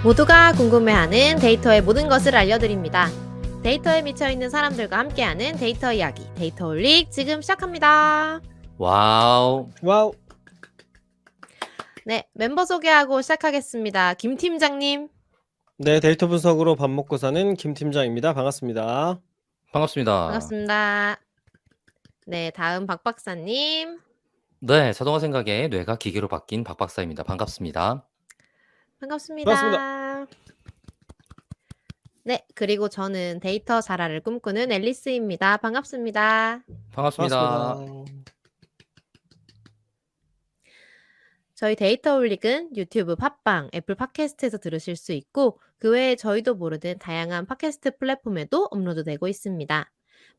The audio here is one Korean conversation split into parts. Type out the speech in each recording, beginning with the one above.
모두가 궁금해하는 데이터의 모든 것을 알려드립니다. 데이터에 미쳐있는 사람들과 함께하는 데이터 이야기, 데이터홀릭 지금 시작합니다. 와우. 와우. 네, 멤버 소개하고 시작하겠습니다. 김 팀장님. 네, 데이터 분석으로 밥 먹고 사는 김 팀장입니다. 반갑습니다. 반갑습니다. 반갑습니다. 네, 다음 박 박사님. 네, 자동화 생각에 뇌가 기계로 바뀐 박 박사입니다. 반갑습니다. 반갑습니다. 네, 그리고 저는 데이터 자라를 꿈꾸는 앨리스입니다. 반갑습니다. 반갑습니다. 저희 데이터홀릭은 유튜브, 팟빵, 애플 팟캐스트에서 들으실 수 있고 그 외에 저희도 모르는 다양한 팟캐스트 플랫폼에도 업로드되고 있습니다.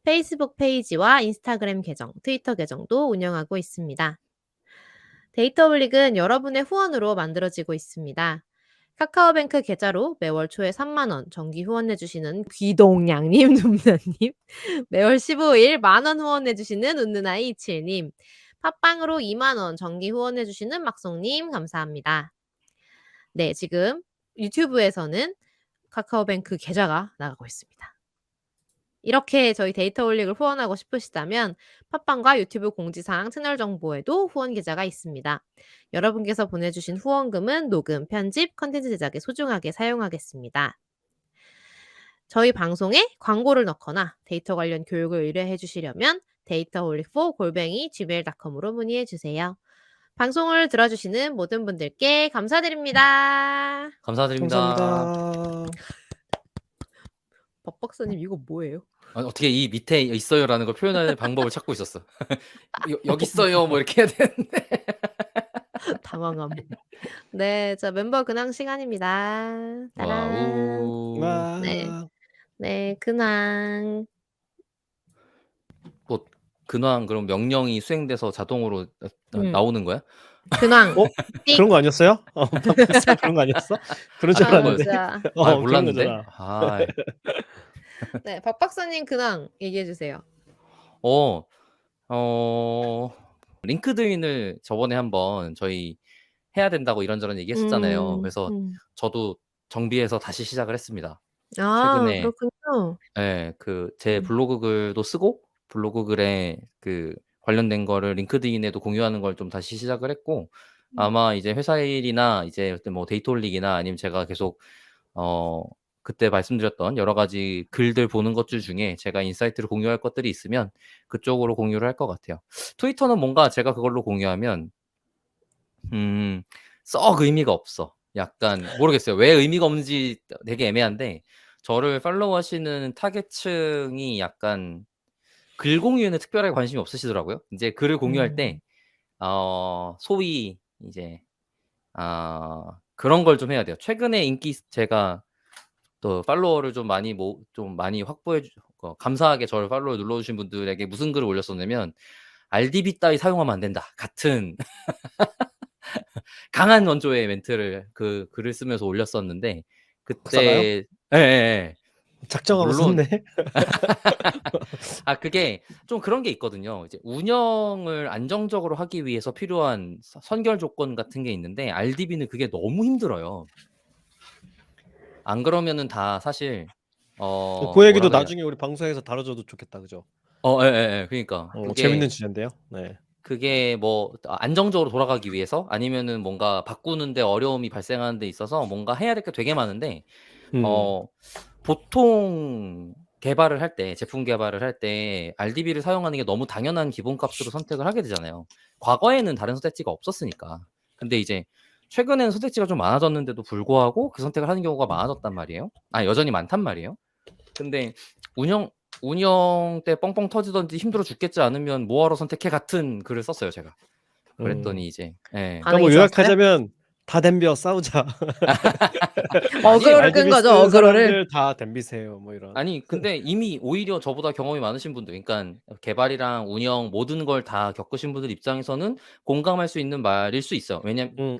페이스북 페이지와 인스타그램 계정, 트위터 계정도 운영하고 있습니다. 데이터홀릭은 여러분의 후원으로 만들어지고 있습니다. 카카오뱅크 계좌로 매월 초에 3만 원 정기 후원해주시는 귀동냥님, 눔나님, 매월 15일 만원 후원해주시는 웃는아이 27님, 팟빵으로 2만 원 정기 후원해주시는 막송님 감사합니다. 네, 지금 유튜브에서는 카카오뱅크 계좌가 나가고 있습니다. 이렇게 저희 데이터홀릭을 후원하고 싶으시다면 팟빵과 유튜브 공지사항 채널 정보에도 후원 계좌가 있습니다. 여러분께서 보내주신 후원금은 녹음, 편집, 컨텐츠 제작에 소중하게 사용하겠습니다. 저희 방송에 광고를 넣거나 데이터 관련 교육을 의뢰해 주시려면 data홀릭4@gmail.com으로 문의해 주세요. 방송을 들어주시는 모든 분들께 감사드립니다. 감사드립니다. 감사합니다. 박 박사님 이거 뭐예요? 어떻게 이 밑에 있어요라는 걸 표현하는 방법을 찾고 있었어. 여기 있어요 뭐 이렇게 해야 되는데. 당황함. 네, 자 멤버 근황 시간입니다. 따란. 와우. 와. 네. 네, 근황. 뭐 근황 그럼 명령이 수행돼서 자동으로 나오는 거야? 근황. 띡. 그런 거 아니었어요? 박 박사 그런 거 아니었어? 그런 줄 아, 알았는데. 자. 그런 몰랐는데. 거잖아. 네, 박 박사님 근황 얘기해 주세요. 링크드인을 저번에 한번 저희 해야 된다고 이런저런 얘기했었잖아요. 그래서 저도 정비해서 다시 시작을 했습니다. 아, 최근에 그렇군요. 예, 제 블로그 글도 쓰고 블로그 글에 관련된 거를 링크드인에도 공유하는 걸 좀 다시 시작을 했고 아마 이제 회사 일이나 이제 뭐 데이터홀릭이나 아니면 제가 계속 그때 말씀드렸던 여러 가지 글들 보는 것들 중에 제가 인사이트를 공유할 것들이 있으면 그쪽으로 공유를 할 것 같아요. 트위터는 뭔가 제가 그걸로 공유하면 썩 의미가 없어. 약간 모르겠어요. 왜 의미가 없는지 되게 애매한데 저를 팔로우하시는 타겟층이 약간 글 공유에는 특별하게 관심이 없으시더라고요. 이제 글을 공유할 때 소위 이제 그런 걸 좀 해야 돼요. 최근에 제가 또 팔로워를 좀 많이 확보해 감사하게 저를 팔로우 눌러 주신 분들에게 무슨 글을 올렸었냐면 "RDB 따위 사용하면 안 된다." 같은 강한 원조의 멘트를 글을 쓰면서 올렸었는데 박사가요? 그때 예예예. 작정하고 물론 썼네. 그게 좀 그런 게 있거든요. 이제 운영을 안정적으로 하기 위해서 필요한 선결 조건 같은 게 있는데 RDB는 그게 너무 힘들어요. 안 그러면은 다 사실 그 얘기도 뭐라 그래야 나중에 우리 방송에서 다뤄줘도 좋겠다. 그죠? 예예예. 그러니까 재밌는 주제인데요. 네. 그게 뭐 안정적으로 돌아가기 위해서 아니면은 뭔가 바꾸는데 어려움이 발생하는 데 있어서 뭔가 해야 될 게 되게 많은데 보통 개발을 할 때 제품 개발을 할 때 RDB를 사용하는 게 너무 당연한 기본값으로 선택을 하게 되잖아요. 과거에는 다른 선택지가 없었으니까. 근데 이제 최근에는 선택지가 좀 많아졌는데도 불구하고 그 선택을 하는 경우가 많아졌단 말이에요. 여전히 많단 말이에요. 근데 운영 때 뻥뻥 터지던지 힘들어 죽겠지 않으면 뭐하러 선택해 같은 글을 썼어요, 제가. 그랬더니 이제 예. 그러니까 뭐 요약하자면 다 덤벼 싸우자. 어그로를 끈 거죠. 어그로를. 다 덤비세요. 뭐 이런. 아니 근데 이미 오히려 저보다 경험이 많으신 분들 그러니까 개발이랑 운영 모든 걸 다 겪으신 분들 입장에서는 공감할 수 있는 말일 수 있어요. 왜냐면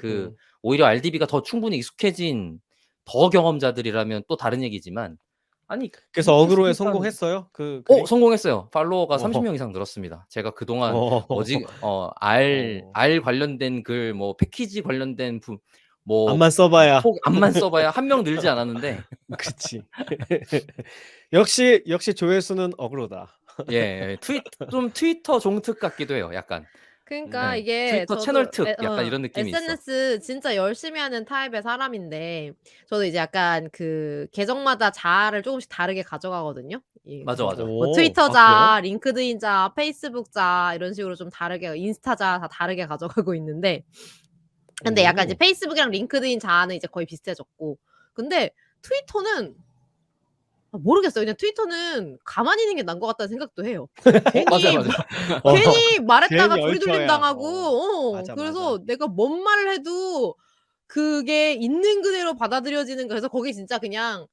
오히려 RDB가 더 충분히 익숙해진 더 경험자들이라면 또 다른 얘기지만 그래서 어그로에 성공했어요? 글이? 성공했어요. 팔로워가 30명 이상 늘었습니다. 제가 그동안 R 관련된 글 뭐 패키지 관련된 뭐 앞만 써봐야. 혹 앞만 써봐야 한 명 늘지 않았는데 그렇지. 역시 조회수는 어그로다. 예, 좀 트위터 종특 같기도 해요. 약간. 그러니까 네. 이게 트위터 채널 특 약간 이런 느낌이 있어. SNS 진짜 열심히 하는 타입의 사람인데 저도 이제 약간 그 계정마다 자아를 조금씩 다르게 가져가거든요. 이 맞아, 뭐 맞아. 뭐 오. 트위터 아 그래요? 자아, 링크드인 자아, 페이스북 자아 이런 식으로 좀 다르게 인스타 자아 다 다르게 가져가고 있는데 근데 약간 이제 오. 페이스북이랑 링크드인 자아는 이제 거의 비슷해졌고 근데 트위터는 모르겠어요. 그냥 트위터는 가만히 있는 게 나은 것 같다는 생각도 해요. 맞아요, 괜히 맞아요. 어. 괜히 말했다가 괜히 조리돌림 얽혀야. 당하고 맞아, 그래서 맞아. 내가 뭔 말을 해도 그게 있는 그대로 받아들여지는 그래서 거기 진짜 그냥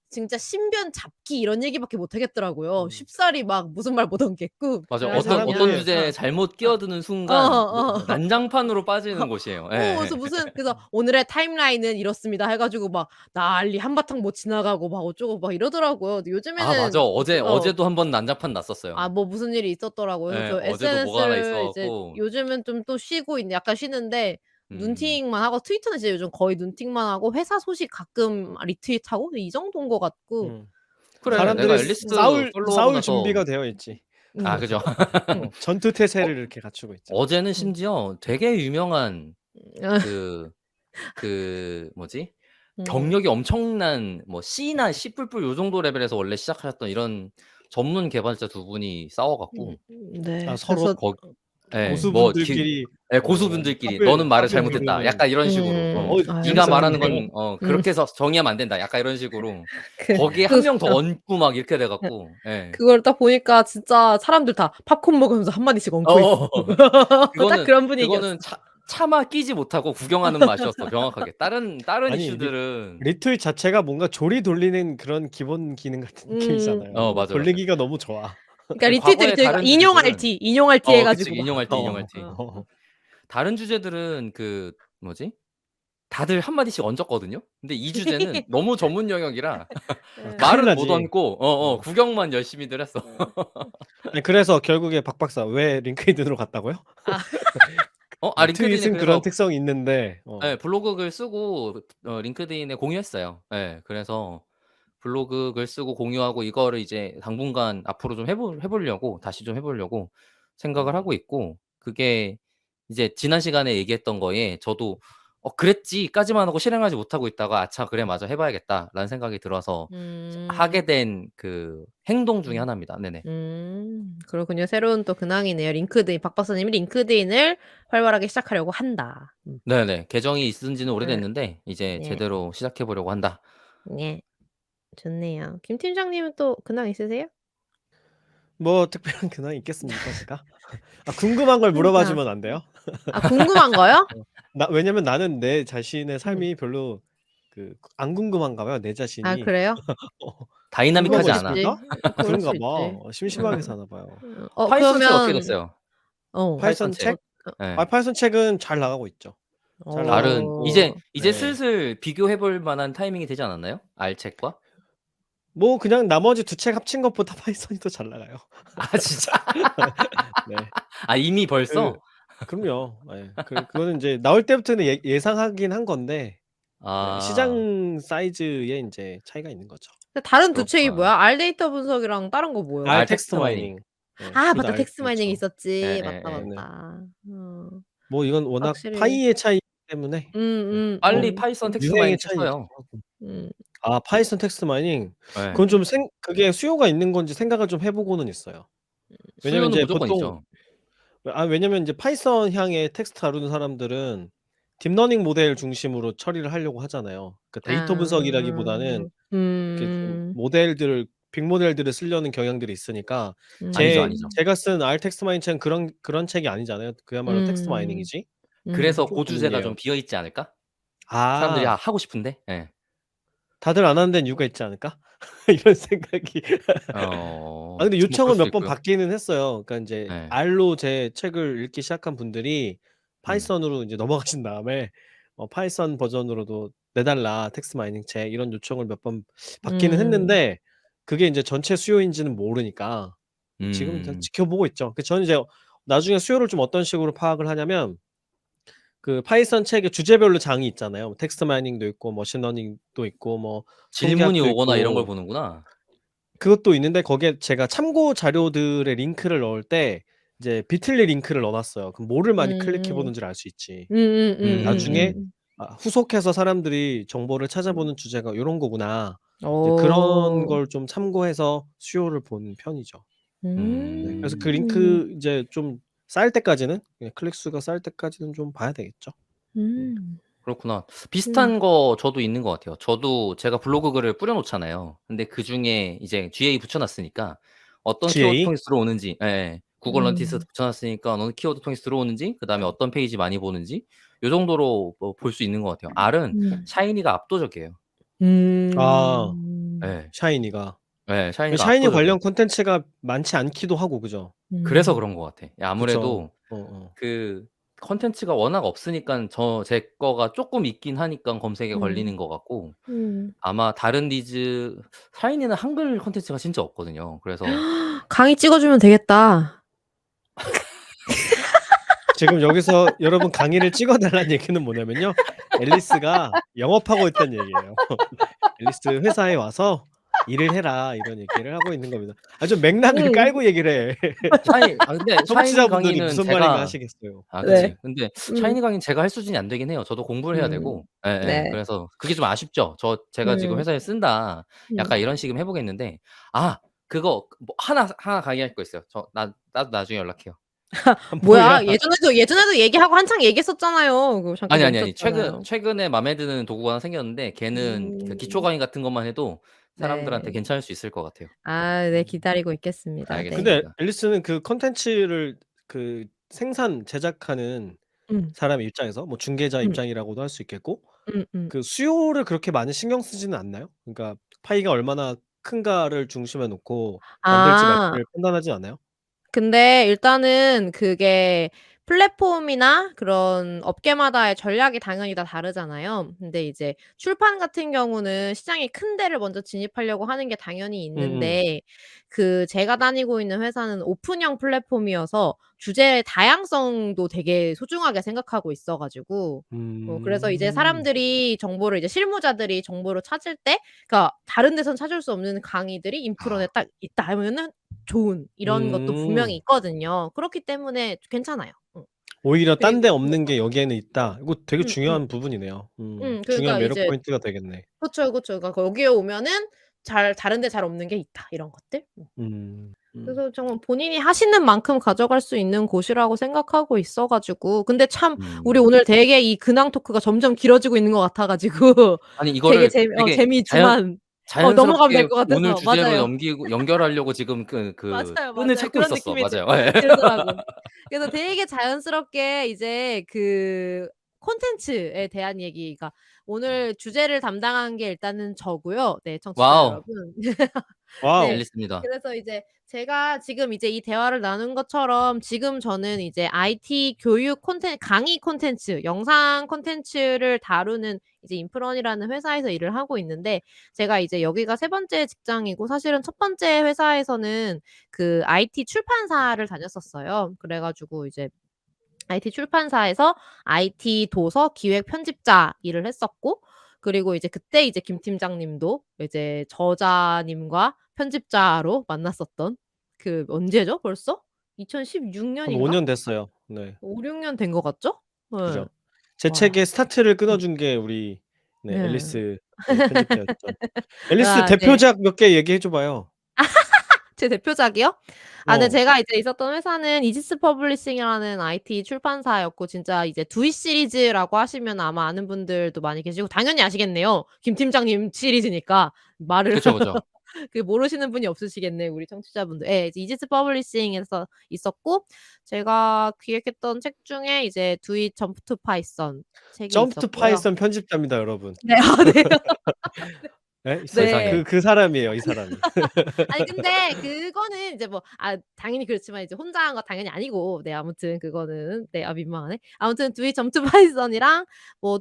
진짜 신변 잡기 이런 얘기밖에 못 하겠더라고요. 음. 쉽사리 막 무슨 말 못 얹겠고. 맞아. 아니 그래서 어떤 사람들이 주제에 잘못 끼어드는 어 순간 어. 난장판으로 빠지는 곳이에요. 예. 그래서 무슨 그래서 "오늘의 타임라인은 이렇습니다." 해 가지고 막 난리 한바탕 못 지나가고 막 어쩌고 막 이러더라고요. 근데 아 맞아. 요즘에는 어제도 한 번 난장판 났었어요. 뭐 무슨 일이 있었더라고요. 그래서 예. 저 어제도 뭐가 하나 SNS를 있어 이제 갖고 요즘은 좀 또 쉬고 있는 약간 쉬는데 음. 눈팅만 하고 트위터는 진짜 요즘 거의 눈팅만 하고 회사 소식 가끔 리트윗하고 이 정도인 것 같고 음. 그래. 내가 사람들이 앨리스 팔로우하고 싸울 나서 준비가 되어 있지. 아 음. 그죠. 음. 전투 태세를 이렇게 갖추고 있죠. 어제는 음. 심지어 되게 유명한 아 뭐지? 음. 경력이 엄청난 뭐 C나 C++ 요 정도 레벨에서 원래 시작하셨던 이런 전문 개발자 두 분이 싸워 갖고 아 네. 서로 그래서 거 예 뭐 고수분들끼리 예 고수분들끼리 합을 "너는 말을 잘못했다." 이루는 약간 이런 식으로. "네가 말하는 재밌었겠네요. 건 그렇게 해서 정의하면 안 된다." 약간 이런 식으로 그 거기에 그 한 명 더 얹고 막 이렇게 돼 갖고 예. 그걸 딱 보니까 진짜 사람들 다 팝콘 먹으면서 한 마디씩 얹고 있어. 어어. 딱 그거는 그런 분위기였어. 그거는 차마 끼지 못하고 구경하는 맛이었어 정확하게. 다른 아니 이슈들은 리트윗 자체가 뭔가 조리 돌리는 그런 기본 기능 같은 느낌이잖아요. 맞아, 맞아. 돌리기가 너무 좋아. 그러니까 리트윗 과거의 리트윗 다른 인용할 주제들은 티, 인용할 티 해 그치. 가지고 막 인용할 티, 인용할 티. 어. 다른 주제들은 뭐지? 다들 한 마디씩 얹었거든요. 근데 이 주제는 너무 전문 영역이라 아 큰일 말은 못 나지. 얹고 구경만 열심히들 했어. 아니 그래서 결국에 박 박사 왜 링크드인으로 갔다고요? 아 링크드인에 트윗은 그런 그래서 특성이 있는데 예 블로그 글 쓰고 링크드인에 공유했어요. 예. 그래서 블로그 글 쓰고 공유하고 이거를 이제 당분간 앞으로 좀 해 보려고 다시 좀 해 보려고 생각을 하고 있고 그게 이제 지난 시간에 얘기했던 거에 저도 '그랬지.'까지만 하고 실행하지 못하고 있다가 '아차 그래 맞아 해 봐야겠다.'라는 생각이 들어서 음. 하게 된 행동 중에 음. 하나입니다. 네네. 그렇군요. 새로운 또 근황이네요. 링크드인 박 박사님이 링크드인을 활발하게 시작하려고 한다. 네네. 계정이 있은 지는 네. 오래됐는데 이제 네. 제대로 시작해 보려고 한다. 네. 좋네요. 김 팀장님은 또 근황 있으세요? 뭐 특별한 근황이 있겠습니까 제가? 아 궁금한 걸 그러니까. 물어봐주면 안 돼요? 궁금한 거요? 왜냐면 나는 내 자신의 음. 삶이 별로 안 궁금한가 봐요 내 아 자신이. 그래요? 어 궁금한 그럴 다이나믹하지 거 수 않아. 있지. 있습니까? 그럴 그런가 수 봐. 있지. 심심하게 사나 봐요. 파이썬 책 어떻게 그러면 됐어요? 파이썬 파이썬 책. 책? 예. 파이썬 책은 잘 나가고 있죠. 잘 나가고 다른 있고 이제 네. 슬슬 비교해 볼 만한 타이밍이 되지 않았나요? R 책과? 뭐 그냥 나머지 두 책 합친 것보다 파이썬이 더 잘 나가요. 아 진짜? 네. 이미 그 벌써? 그럼요. 예. 그거는 인제 나올 때부터는 예상하긴 한 건데 네 아 시장 사이즈에 인제 차이가 있는 거죠. 근데 다른 두 책이 그렇구나. 뭐야? R 데이터 분석이랑 다른 거 뭐예요? R R 텍스트 텍스트 마이닝. 마이닝. 네. 둘 다 맞다. R 텍스트 마이닝 그렇죠. 있었지. 맞다, 예예예. 네네. 맞다. 어. 뭐 이건 워낙 확실히 파이의 차이이기 때문에 네 뭐 빨리 파이썬 텍스트 유행의 마이닝 책 차이이기도 써요. 하고. 음. 파이썬 텍스트 마이닝 예. 그건 좀 그게 수요가 있는 건지 생각을 좀 해 보고는 있어요. 왜냐면 수요는 인제 무조건 보통 있죠. 왜냐면 인제 파이썬 향의 텍스트 다루는 사람들은 딥러닝 모델 중심으로 처리를 하려고 하잖아요. 데이터 아. 분석이라기보다는 이렇게 좀 음. 빅 모델들을 쓰려는 경향들이 있으니까 아니죠, 아니죠. 제가 쓴 R 텍스트 마이닝 책은 그런 책이 아니잖아요. 그야말로 텍스트 음. 마이닝이지. 그래서 고 주제가 좀 좁은 비어 있지 않을까? 사람들이 아 하고 싶은데. 예. 다들 안 하는 데는 이유가 있지 않을까? 이런 생각이. 근데 뭐 그럴 요청은 수도 몇 번 있고요. 받기는 했어요. 그러니까 인제 예. R로 제 책을 읽기 시작한 분들이 음. 파이썬으로 인제 넘어가신 다음에 파이썬 버전으로도 내달라 텍스트 마이닝 책 이런 요청을 몇 번 받기는 음. 했는데 그게 인제 전체 수요인지는 모르니까 지금은 그냥 음. 지켜보고 있죠. 저는 이제 나중에 수요를 좀 어떤 식으로 파악을 하냐면 그 파이썬 책에 주제별로 장이 있잖아요. 뭐 텍스트 마이닝도 있고 머신러닝도 있고 뭐 질문이 통계학도 오거나 이런 걸 있고 보는구나. 그것도 있는데 거기에 제가 참고 자료들의 링크를 넣을 때 이제 비틀리 링크를 넣어 놨어요. 그럼 뭐를 많이 클릭해 음. 보는지를 알 수 있지. 나중에 음. 후속해서 사람들이 정보를 음. 찾아보는 주제가 요런 거구나. 이제 그런 어. 걸 좀 참고해서 수요를 보는 편이죠. 네. 그래서 그 음. 링크 이제 좀 쌓일 때까지는 클릭 수가 쌓일 때까지는 좀 봐야 되겠죠. 음. 그렇구나. 음. 비슷한 거 저도 있는 것 같아요. 저도 제가 블로그 글을 뿌려 놓잖아요. 근데 그중에 이제 GA 붙여 놨으니까 어떤 키워드 GA? 통해서 들어오는지 구글 어널티스 음. 붙여 놨으니까 어느 키워드 통해서 들어오는지 그다음에 어떤 페이지 많이 보는지 요 정도로 뭐 볼 수 있는 것 같아요. R은 음. 샤이니가 압도적이에요. 아. 음. 예. 샤이니가. 샤이니가 샤이니 압도적이에요. 관련 콘텐츠가 많지 않기도 하고 그죠? 그래서 음. 그런 것 같아. 그쵸. 아무래도 어어. 그 콘텐츠가 워낙 없으니깐 제 거가 쪼끔 있긴 하니깐 검색에 음. 걸리는 것 같고 음. 아마 다른 니즈 샤이니는 한글 콘텐츠가 진짜 없거든요. 그래서 강의 찍어 주면 되겠다. 지금 여기서 여러분 강의를 찍어 달라는 얘기는 뭐냐면요. 앨리스가 영업하고 있다는 얘기예요. 앨리스 회사에 와서 "일을 해라." 이런 얘기를 하고 있는 겁니다. 좀 맥락을 음. 깔고 얘기를 해. 근데 샤이니 청취자분들이 강의는 무슨 말인가 제가 하시겠어요. 네. 그치. 근데 음. 샤이니 강의는 제가 할 수준이 안 되긴 해요. 저도 공부를 해야 음. 되고. 네. 그래서 그게 좀 아쉽죠. 제가 지금 음. 회사에 쓴다. 음. 약간 이런 식이면 해 보겠는데 그거 뭐 하나 강의할 거 있어요. 나도 나중에 연락해요. 뭐야? 뭐야? 예전에도 얘기하고 한창 얘기했었잖아요. 그거 잠깐 아니. 멈췄잖아요. 최근에 맘에 드는 도구가 하나 생겼는데 걔는 그 기초 음. 강의 같은 것만 해도 사람들한테 네. 괜찮을 수 있을 것 같아요. 네. 기다리고 있겠습니다. 네. 근데 알겠습니다. 앨리스는 그 콘텐츠를 그 생산 제작하는 음. 사람의 입장에서 뭐 중개자 음. 입장이라고도 할 수 있겠고 음음. 그 수요를 그렇게 많이 신경 쓰지는 않나요? 그러니까 파이가 얼마나 큰가를 중심에 놓고 만들지 아. 말지를 판단하지 않아요? 근데 일단은 그게 플랫폼이나 그런 업계마다의 전략이 당연히 다 다르잖아요. 근데 이제 출판 같은 경우는 시장이 큰 데를 먼저 진입하려고 하는 게 당연히 음음. 있는데 제가 다니고 있는 회사는 오픈형 플랫폼이어서 주제의 다양성도 되게 소중하게 생각하고 있어 가지고 그래서 이제 음. 사람들이 정보를 이제 실무자들이 정보를 찾을 때 그러니까 다른 데선 찾을 수 없는 강의들이 인프런에 딱 있다 하면은 좋은 이런 것도 분명히 음. 있거든요. 그렇기 때문에 괜찮아요. 오히려 딴 데 그리고 없는 게 여기에는 있다. 이거 되게 음음. 중요한 부분이네요. 중요한 그러니까 매력 이제 포인트가 되겠네. 그쵸. 그러니까 여기에 오면은 다른 데 잘 없는 게 있다 이런 것들. 음. 그래서 정말 본인이 하시는 만큼 가져갈 수 있는 곳이라고 생각하고 있어 가지고 근데 참 우리 음. 오늘 되게 이 근황 토크가 점점 길어지고 있는 것 같아 가지고 아니 되게 이거를 되게 재미있지만 넘어가면 될 자연스럽게 것 오늘 같아서 주제로 맞아요. 넘기고 연결하려고 지금 끈을 맞아요. 찾고 그런 있었어. 느낌이 맞아요. 들더라고요. 그래서 되게 자연스럽게 이제 콘텐츠에 대한 얘기가 오늘 주제를 담당한 게 일단은 저고요. 네, 청취자 와우. 여러분. 와우. 네. 앨리스입니다. 그래서 이제 제가 지금 이제 이 대화를 나눈 것처럼 지금 저는 이제 IT 교육 강의 콘텐츠, 영상 콘텐츠를 다루는 이제 인프런이라는 회사에서 일을 하고 있는데 제가 이제 여기가 세 번째 직장이고 사실은 첫 번째 회사에서는 IT 출판사를 다녔었어요. 그래 가지고 이제 IT 출판사에서 IT 도서 기획 편집자 일을 했었고 그리고 이제 그때 이제 김 팀장님도 이제 저자님과 편집자로 만났었던 언제죠 벌써? 2016 한 5 년인가? 년 됐어요. 네. 5-6년 된 것 같죠? 예. 그죠. 제 와. 책의 스타트를 끊어 음. 준 게 우리 네. 앨리스 편집자였죠. 앨리스 네. 대표작 몇 개 얘기해 줘 봐요. 제 대표작이요? 네, 어. 제가 이제 있었던 회사는 이지스 퍼블리싱이라는 IT 출판사였고 진짜 이제 두이 시리즈라고 하시면 아마 아는 분들도 많이 계시고 당연히 아시겠네요. 김 팀장님 시리즈니까 말을 그쵸. 모르시는 분이 없으시겠네요, 우리 청취자분들. 예. 이제 이지스 퍼블리싱에서 있었고 제가 기획했던 책 중에 이제 Do It Jump to Python 책이 점프 투 있었고요. 파이썬 편집자입니다, 여러분. 네. 네. 예? 있어요. 세상에. 네. 그 사람이에요, 이 사람이. 아니 근데 그거는 이제 당연히 그렇지만 이제 혼자 한 거 당연히 아니고 네 아무튼 그거는 네 민망하네. 아무튼 두이 점투 파이썬이랑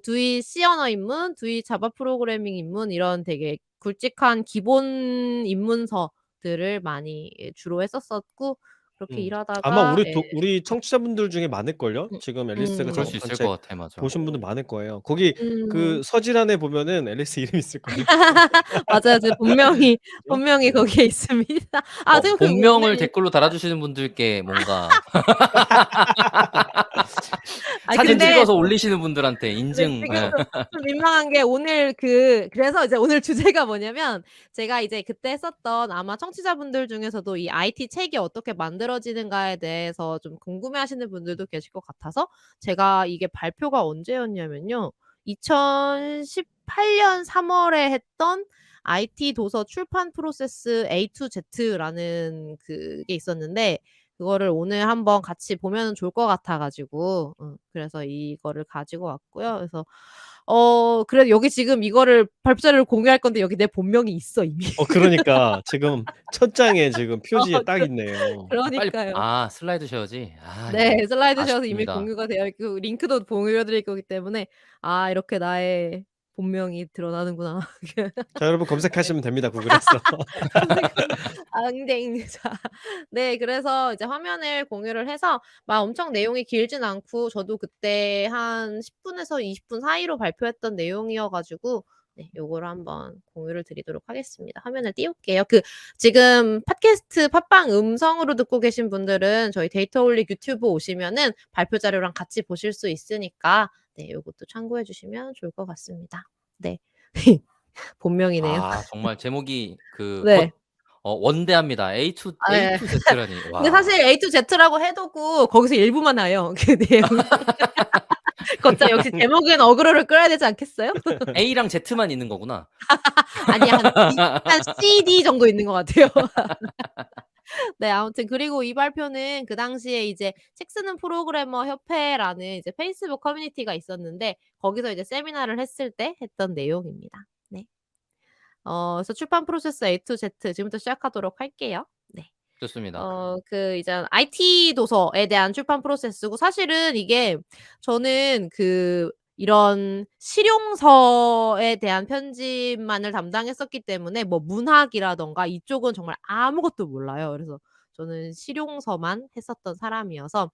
두이 C 언어 입문, 두이 자바 프로그래밍 입문 이런 되게 굵직한 기본 입문서들을 많이 주로 했었었고 그렇게 음. 아마 일하다가 예. 우리 청취자분들 중에 많을걸요? 음. 지금 앨리스가 그럴 수 작업한 있을 것 책 같아. 맞아. 보신 분들 많을 거예요. 거기 음. 그 서질안에 보면은 앨리스 이름 있을걸요? 맞아요. 제 본명이 그죠? 본명이 네. 거기에 있습니다. 아 생각해 보니까 본명을 오늘 댓글로 달아주시는 분들께 뭔가 아 사진 근데 찍어서 올리시는 분들한테 네 인증. 지금 예. 좀 민망한 게 오늘 그래서 이제 오늘 주제가 뭐냐면 제가 이제 그때 했었던 아마 청취자분들 중에서도 이 IT 책이 어떻게 만들어지는가에 대해서 좀 궁금해하시는 분들도 계실 것 같아서 제가 이게 발표가 언제였냐면요. 2018년 3 월에 했던 IT 도서 출판 프로세스 A to Z라는 그게 있었는데 그거를 오늘 한번 같이 보면은 좋을 것 같아 가지고 그래서 이거를 가지고 왔고요. 그래서 그래도 여기 지금 이거를 발표 자료를 공유할 건데 여기 내 본명이 있어 이미. 그러니까 지금 첫 장에 지금 표지에 어 딱 그 있네요. 빨리 그러니까요. 슬라이드 쉐어지? 아 네. 이거 슬라이드 셔서 이미 아쉽습니다. 공유가 되어 있고 링크도 공유해 드릴 거기 때문에 아 이렇게 나의 본명이 드러나는구나. 자 여러분 네. 검색하시면 됩니다 구글에서. 검색하면 앙댕. 자 네 그래서 이제 화면을 공유를 해서 막 엄청 내용이 길진 않고 저도 그때 한 10 분에서 20분 사이로 발표했던 내용이어 가지고 네 요거를 한번 공유를 드리도록 하겠습니다. 화면을 띄울게요. 지금 팟캐스트 팟빵 음성으로 듣고 계신 분들은 저희 데이터 올릭 유튜브 오시면은 발표 자료랑 같이 보실 수 있으니까 네 요것도 참고해 주시면 좋을 것 같습니다. 네. 본명이네요. 아 정말 제목이 네. 원대합니다. A 예. to Z라니. 근데 와. 사실 A to Z라고 해 두고 거기서 일부만 나요, 그 내용이. 거짜 역시 제목엔 어그로를 끌어야 되지 않겠어요? A랑 Z만 있는 거구나. 아니야. 한 C, D 정도 있는 것 같아요. 네 아무튼 그리고 이 발표는 그 당시에 이제 책 쓰는 프로그래머 협회라는 이제 페이스북 커뮤니티가 있었는데 거기서 이제 세미나를 했을 때 했던 내용입니다. 네. 그래서 출판 프로세스 A to Z 지금부터 시작하도록 할게요. 네. 좋습니다. 이제 IT 도서에 대한 출판 프로세스고 사실은 이게 저는 이런 실용서에 대한 편집만을 담당했었기 때문에 뭐 문학이라든가 이쪽은 정말 아무것도 몰라요. 그래서 저는 실용서만 했었던 사람이어서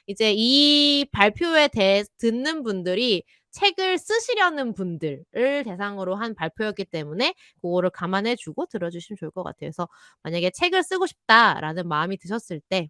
이제 이 발표에 대해 듣는 분들이 책을 쓰시려는 분들을 대상으로 한 발표였기 때문에 고거를 감안해 주고 들어 주시면 좋을 것 같아요. 그래서 만약에 '책을 쓰고 싶다.'라는 마음이 드셨을 때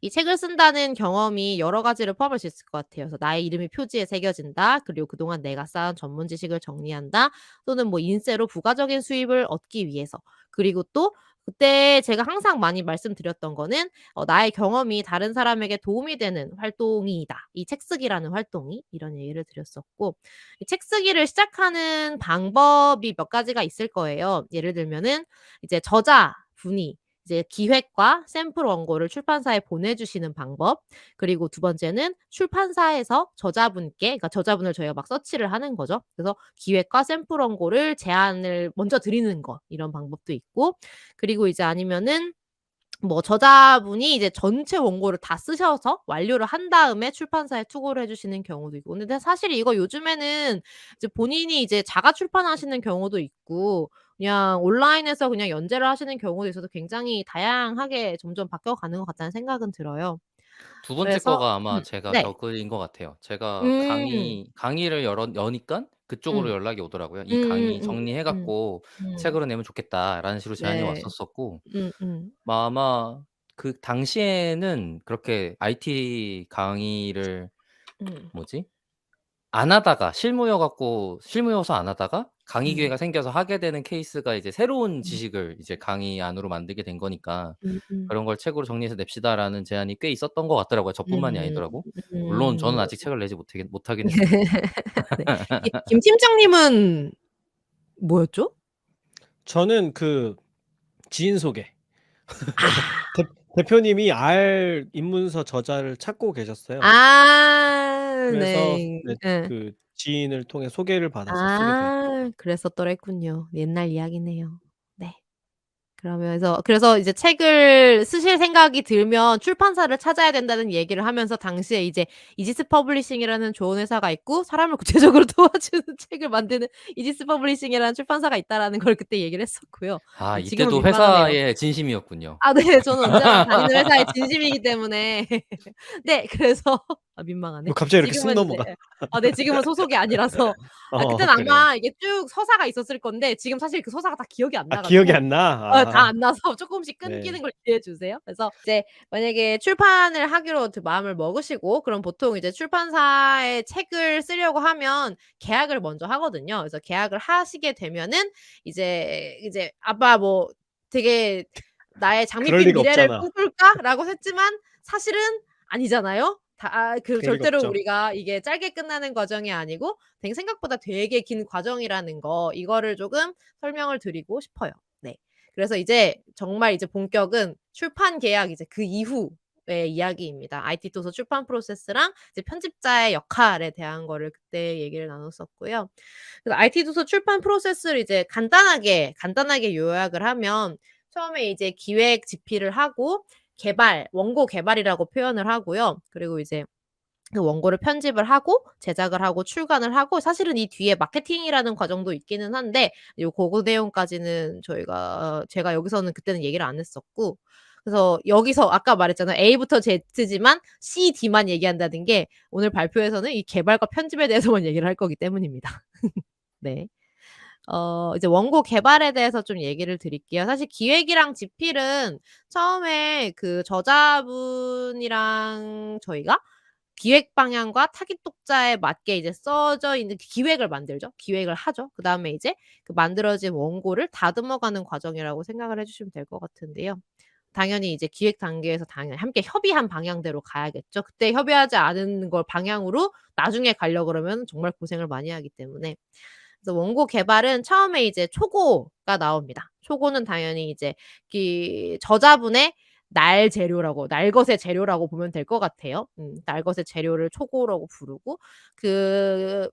이 책을 쓴다는 경험이 여러 가지를 포함할 수 있을 것 같아요. 그래서 나의 이름이 표지에 새겨진다. 그리고 그동안 내가 쌓은 전문 지식을 정리한다. 또는 뭐 인세로 부가적인 수입을 얻기 위해서. 그리고 또 그때 제가 항상 많이 말씀드렸던 거는 나의 경험이 다른 사람에게 도움이 되는 활동이다. 이 책쓰기라는 활동이. 이런 얘기를 드렸었고 이 책쓰기를 시작하는 방법이 몇 가지가 있을 거예요. 예를 들면은 이제 저자분이 이제 기획과 샘플 원고를 출판사에 보내주시는 방법. 그리고 두 번째는 출판사에서 저자분께 그러니까 저자분을 저희가 막 서치를 하는 거죠. 그래서 기획과 샘플 원고를 제안을 먼저 드리는 거 이런 방법도 있고 그리고 이제 아니면은 뭐 저자분이 이제 전체 원고를 다 쓰셔서 완료를 한 다음에 출판사에 투고를 해 주시는 경우도 있고. 근데 사실 이거 요즘에는 이제 본인이 이제 자가 출판하시는 경우도 있고 그냥 온라인에서 그냥 연재를 하시는 경우도 있어서 굉장히 다양하게 점점 바뀌어가는 것 같다는 생각은 들어요. 두 번째 그래서 거가 아마 제가 네. 덕을인 것 같아요. 제가 음. 강의를 여니깐 그쪽으로 음. 연락이 오더라고요. "이 강의 음음음음. 정리해 갖고 음. 책으로 내면 좋겠다."라는 식으로 제안이 네. 왔었었고 음. 아마 그 당시에는 그렇게 IT 강의를 음. 뭐지? 안 하다가 실무여서 안 하다가 강의 음. 기회가 생겨서 하게 되는 케이스가 이제 새로운 음. 지식을 이제 강의 안으로 만들게 된 거니까 음음. "그런 걸 책으로 정리해서 냅시다."라는 제안이 꽤 있었던 것 같더라고요, 저뿐만이 음. 아니더라고. 물론 음. 저는 아직 책을 내지 못하긴 했습니다. 네. 김 팀장님은 뭐였죠? 저는 그 지인 소개. 아. 대 대표님이 입문서 저자를 찾고 계셨어요. 아 그래서 네. 네 예. 그 지인을 통해 소개를 받아서 쓰게 되었죠. 아 그랬었더랬군요. 옛날 이야기네요. 네. 그래서 이제 책을 쓰실 생각이 들면 출판사를 찾아야 된다는 얘기를 하면서 당시에 이제 이지스 퍼블리싱이라는 좋은 회사가 있고 사람을 구체적으로 도와주는 책을 만드는 이지스 퍼블리싱이라는 출판사가 있다라는 걸 그때 얘기를 했었고요. 아 네 지금은 이때도 민망하네요. 회사의 진심이었군요. 아 네. 저는 언제나 다니는 회사의 진심이기 때문에 네 그래서 아 민망하네. 뭐 갑자기 이렇게 쓱 지금은 이제 넘어가. 네 지금은 소속이 아니라서 그때는 그래요. 아마 이게 쭉 서사가 있었을 건데 지금 사실 그 서사가 다 기억이 안 아 나 기억이 가지고 안 나? 다 안 나서 쪼끔씩 네. 끊기는 걸 이해해 주세요. 그래서 이제 만약에 출판을 하기로 마음을 먹으시고 그럼 보통 이제 출판사에 책을 쓰려고 하면 계약을 먼저 하거든요. 그래서 계약을 하시게 되면은 이제 아마 뭐 되게 '나의 그럴 장밋빛 리가 미래를 없잖아. 꿈꿀까?'라고 했지만 사실은 아니잖아요. 그럴 리가 절대로 없죠. 우리가 이게 짧게 끝나는 과정이 아니고 생각보다 되게 긴 과정이라는 거 이거를 조금 설명을 드리고 싶어요. 네. 그래서 이제 정말 이제 본격은 출판 계약 이제 그 이후의 이야기입니다. IT 도서 출판 프로세스랑 이제 편집자의 역할에 대한 거를 그때 얘기를 나눴었고요. 그래서 IT 도서 출판 프로세스를 이제 간단하게 요약을 하면 처음에 이제 기획 집필을 하고 원고 개발이라고 표현을 하고요. 그리고 이제 그 원고를 편집을 하고 제작을 하고 출간을 하고 사실은 이 뒤에 마케팅이라는 과정도 있기는 한데 고거 내용까지는 제가 여기서는 그때는 얘기를 안 했었고 그래서 여기서 아까 말했잖아요. A부터 Z지만 C, D만 얘기한다는 게 오늘 발표에서는 이 개발과 편집에 대해서만 얘기를 할 거기 때문입니다. 네. 이제 원고 개발에 대해서 좀 얘기를 드릴게요. 사실 기획이랑 집필은 처음에 그 저자분이랑 저희가 기획 방향과 타깃 독자에 맞게 이제 써져 있는 기획을 만들죠. 기획을 하죠. 그다음에 이제 그 만들어진 원고를 다듬어 가는 과정이라고 생각을 해 주시면 될 것 같은데요. 당연히 이제 기획 단계에서 당연히 함께 협의한 방향대로 가야겠죠. 그때 협의하지 않은 걸 방향으로 나중에 가려고 그러면 정말 고생을 많이 하기 때문에. 그래서 원고 개발은 처음에 이제 초고가 나옵니다. 초고는 당연히 이제 저자분의 날것의 재료라고 보면 될 것 같아요. 날것의 재료를 초고라고 부르고 그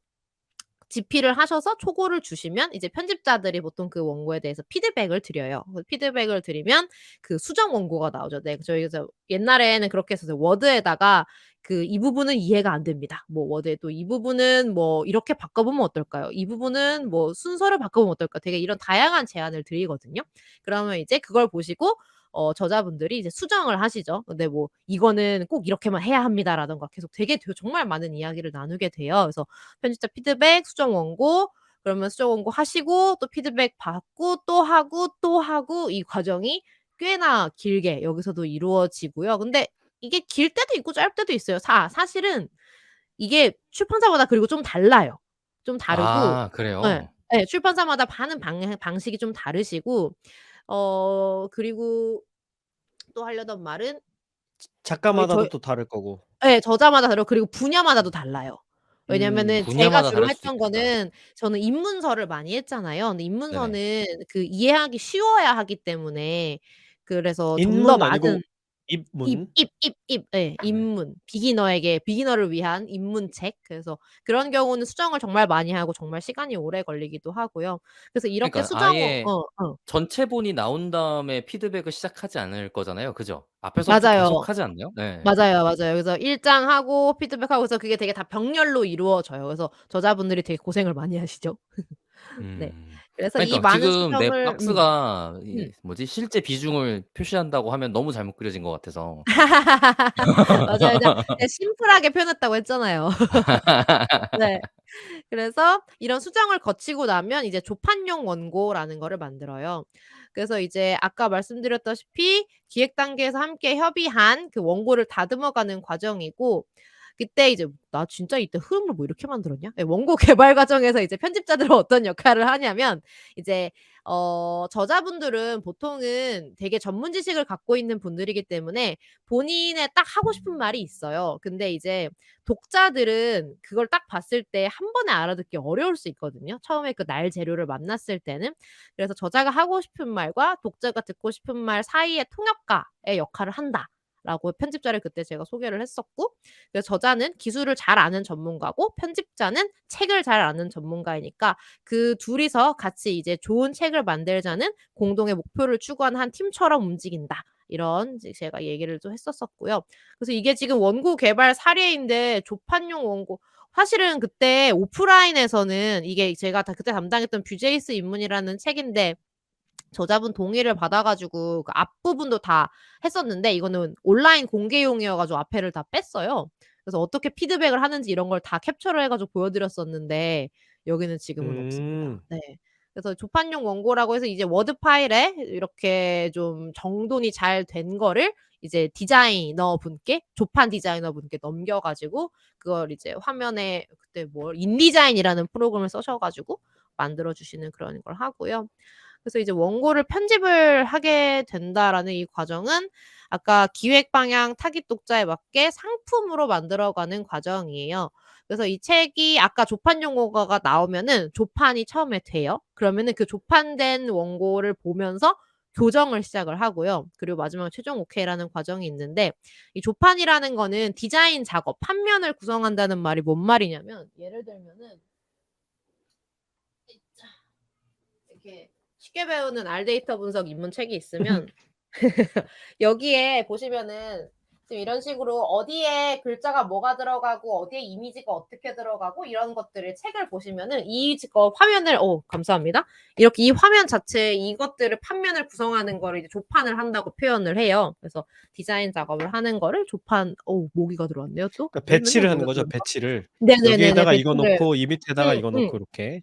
집필을 하셔서 초고를 주시면 이제 편집자들이 보통 그 원고에 대해서 피드백을 드려요. 그 피드백을 드리면 그 수정 원고가 나오죠. 네. 저희 그래서 옛날에는 그렇게 했었어요. 워드에다가 "이 부분은 이해가 안 됩니다." 뭐 워드에 또 "이 부분은 뭐 이렇게 바꿔 보면 어떨까요? 이 부분은 뭐 순서를 바꿔 보면 어떨까?" 되게 이런 다양한 제안을 드리거든요. 그러면 이제 그걸 보시고 저자분들이 이제 수정을 하시죠. 근데 뭐 "이거는 꼭 이렇게만 해야 합니다."라든가 계속 되게 정말 많은 이야기를 나누게 돼요. 그래서 편집자 피드백, 수정 원고 그러면 수정 원고 하시고 또 피드백 받고 또 하고 또 하고 이 과정이 꽤나 길게 여기서도 이루어지고요. 근데 이게 길 때도 있고 짧을 때도 있어요. 사실은 이게 출판사마다 그리고 좀 달라요. 좀 다르고 아 예. 그래요? 예. 출판사마다 하는 방식이 좀 다르시고 그리고 또 하려던 말은 작가마다도 저희 또 다를 거고. 예. 저자마다 다르고 그리고 분야마다도 달라요. 왜냐면은 제가 분야마다 주로 다를 수 했던 있겠다. 거는 저는 입문서를 많이 했잖아요. 근데 네네. 입문서는 이해하기 쉬워야 하기 때문에 그래서 좀 더 인문 많은 아니고 입문? 예. 네. 입문. 비기너를 위한 입문책. 그래서 그런 경우는 수정을 정말 많이 하고 정말 시간이 오래 걸리기도 하고요. 그래서 이렇게 그러니까 수정 아예 전체본이 나온 다음에 피드백을 시작하지 않을 거잖아요. 그죠? 앞에서부터 맞아요. 계속 하지 않나요? 네. 맞아요. 그래서 1장 하고 피드백하고 그래서 그게 되게 다 병렬로 이루어져요. 그래서 저자분들이 되게 고생을 많이 하시죠. 네. 음. 그래서 아니 이 그러니까 많은 지금 내 수정을 박스가 음. 이 뭐지 실제 비중을 표시한다고 하면 너무 잘못 그려진 것 같아서. 맞아요. 그냥 심플하게 표현했다고 했잖아요. 네. 그래서 이런 수정을 거치고 나면 이제 조판용 원고라는 거를 만들어요. 그래서 이제 아까 말씀드렸다시피 기획 단계에서 함께 협의한 그 원고를 다듬어 가는 과정이고 그때 이제 '나 진짜 이때 흐름을 뭐 이렇게 만들었냐?' 예 원고 개발 과정에서 이제 편집자들은 어떤 역할을 하냐면 이제 저자분들은 보통은 되게 전문 지식을 갖고 있는 분들이기 때문에 본인의 딱 하고 싶은 말이 있어요. 근데 이제 독자들은 그걸 딱 봤을 때 한 번에 알아듣기 어려울 수 있거든요, 처음에 그 날 재료를 만났을 때는. 그래서 "저자가 하고 싶은 말과 독자가 듣고 싶은 말 사이의 통역가의 역할을 한다." 라고 편집자를 그때 제가 소개를 했었고, 그래서 저자는 기술을 잘 아는 전문가고 편집자는 책을 잘 아는 전문가이니까 그 둘이서 같이 이제 좋은 책을 만들자는 공동의 목표를 추구하는 한 팀처럼 움직인다. 이런 이제 제가 얘기를 좀 했었었고요. 그래서 이게 지금 원고 개발 사례인데 조판용 원고, 사실은 그때 오프라인에서는 이게 제가 그때 담당했던 뷰제이스 입문이라는 책인데 저자분 동의를 받아 가지고 그 앞부분도 다 했었는데 이거는 온라인 공개용이어 가지고 앞에를 다 뺐어요. 그래서 어떻게 피드백을 하는지 이런 걸 다 캡처를 해 가지고 보여 드렸었는데 여기는 지금은 없습니다. 네. 그래서 조판용 원고라고 해서 이제 워드 파일에 이렇게 좀 정돈이 잘 된 거를 이제 디자이너분께, 조판 디자이너분께 넘겨 가지고 그걸 이제 화면에 그때 인디자인이라는 프로그램을 쓰셔 가지고 만들어 주시는 그런 걸 하고요. 그래서 이제 원고를 편집을 하게 된다라는 이 과정은 아까 기획 방향 타깃 독자에 맞게 상품으로 만들어가는 과정이에요. 그래서 이 책이 아까 조판 용어가 나오면은 조판이 처음에 돼요. 그러면은 그 조판된 원고를 보면서 교정을 시작을 하고요. 그리고 마지막에 최종 오케이라는 과정이 있는데 이 조판이라는 거는 디자인 작업, 판면을 구성한다는 말이 뭔 말이냐면 예를 들면은 이렇게 쉽게 배우는 R 데이터 분석 입문 책이 있으면 여기에 보시면은 지금 이런 식으로 어디에 글자가 뭐가 들어가고 어디에 이미지가 어떻게 들어가고 이런 것들을 책을 보시면은 화면을 감사합니다. 이렇게 이 화면 자체에 이것들을 판면을 구성하는 거를 이제 조판을 한다고 표현을 해요. 그래서 디자인 작업을 하는 거를 조판 모기가 들어왔네요 또. 그러니까 맨날 배치를 하는 모기가 거죠, 들어오나? 배치를. 네네네네. 여기에다가 이거 배치를. 놓고 이 밑에다가 이거 응. 놓고 이렇게.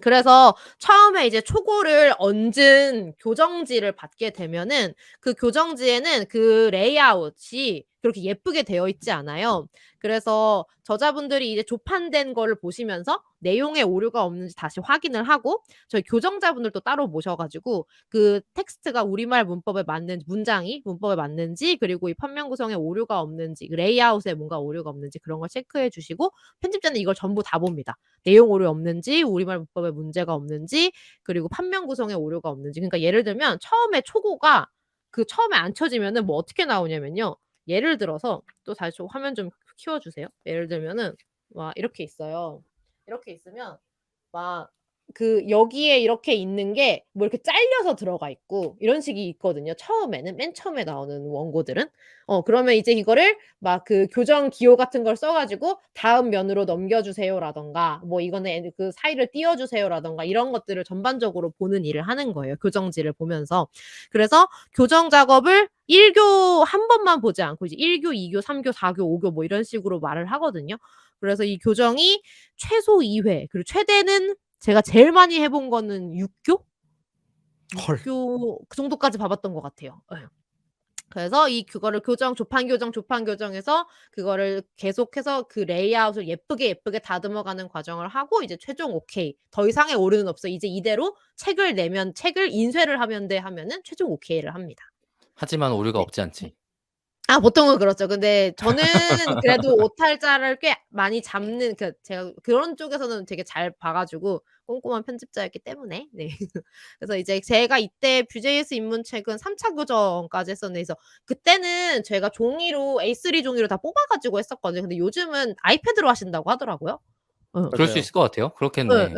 그래서 처음에 이제 초고를 얹은 교정지를 받게 되면은 그 교정지에는 그 레이아웃이 그렇게 예쁘게 되어 있지 않아요. 그래서 저자분들이 이제 조판된 거를 보시면서 내용에 오류가 없는지 다시 확인을 하고 저희 교정자분들도 따로 모셔 가지고 그 텍스트가 우리말 문법에 맞는지, 문장이 문법에 맞는지, 그리고 이 판면 구성에 오류가 없는지, 그 레이아웃에 뭔가 오류가 없는지 그런 걸 체크해 주시고 편집자는 이걸 전부 다 봅니다. 내용 오류 없는지, 우리말 문법에 문제가 없는지, 그리고 판면 구성에 오류가 없는지. 그러니까 예를 들면 처음에 초고가 처음에 안 쳐지면은 뭐 어떻게 나오냐면요. 예를 들어서 또 다시 화면 좀 키워 주세요. 예를 들면은 막 이렇게 있어요. 이렇게 있으면 막 여기에 이렇게 있는 게 뭐 이렇게 잘려서 들어가 있고 이런 식이 있거든요, 처음에는. 맨 처음에 나오는 원고들은. 그러면 이제 이거를 막 교정 기호 같은 걸 써 가지고 "다음 면으로 넘겨 주세요."라든가 뭐 "이거는 사이를 띄워 주세요."라든가 이런 것들을 전반적으로 보는 일을 하는 거예요, 교정지를 보면서. 그래서 교정 작업을 1 교 한 번만 보지 않고 이제 1 교, 2 교, 3 교, 4 교, 5 교 뭐 이런 식으로 말을 하거든요. 그래서 이 교정이 최소 2 회, 그리고 최대는 제가 제일 많이 해본 거는 6 교? 6 헐. 교 그 정도까지 봐 봤던 것 같아요. 예. 그래서 그거를 조판 교정, 조판 교정해서 그거를 계속해서 그 레이아웃을 예쁘게 다듬어 가는 과정을 하고 이제 최종 오케이. 더 이상의 오류는 없어. 이제 이대로 책을 인쇄를 하면 돼 하면은 최종 오케이를 합니다. 하지만 오류가 네. 없지 않지. 보통은 그렇죠. 근데 저는 그래도 오탈자를 꽤 많이 잡는 제가 그런 쪽에서는 되게 잘 봐 가지고 꼼꼼한 편집자였기 때문에. 네. 그래서 이제 제가 이때 뷰제이스 입문 책은 3차 교정까지 했었는데 그래서 그때는 제가 종이로 A3 종이로 다 뽑아 가지고 했었거든요. 근데 요즘은 아이패드로 하신다고 하더라고요. 그럴 수 맞아요. 있을 것 같아요. 그렇겠네.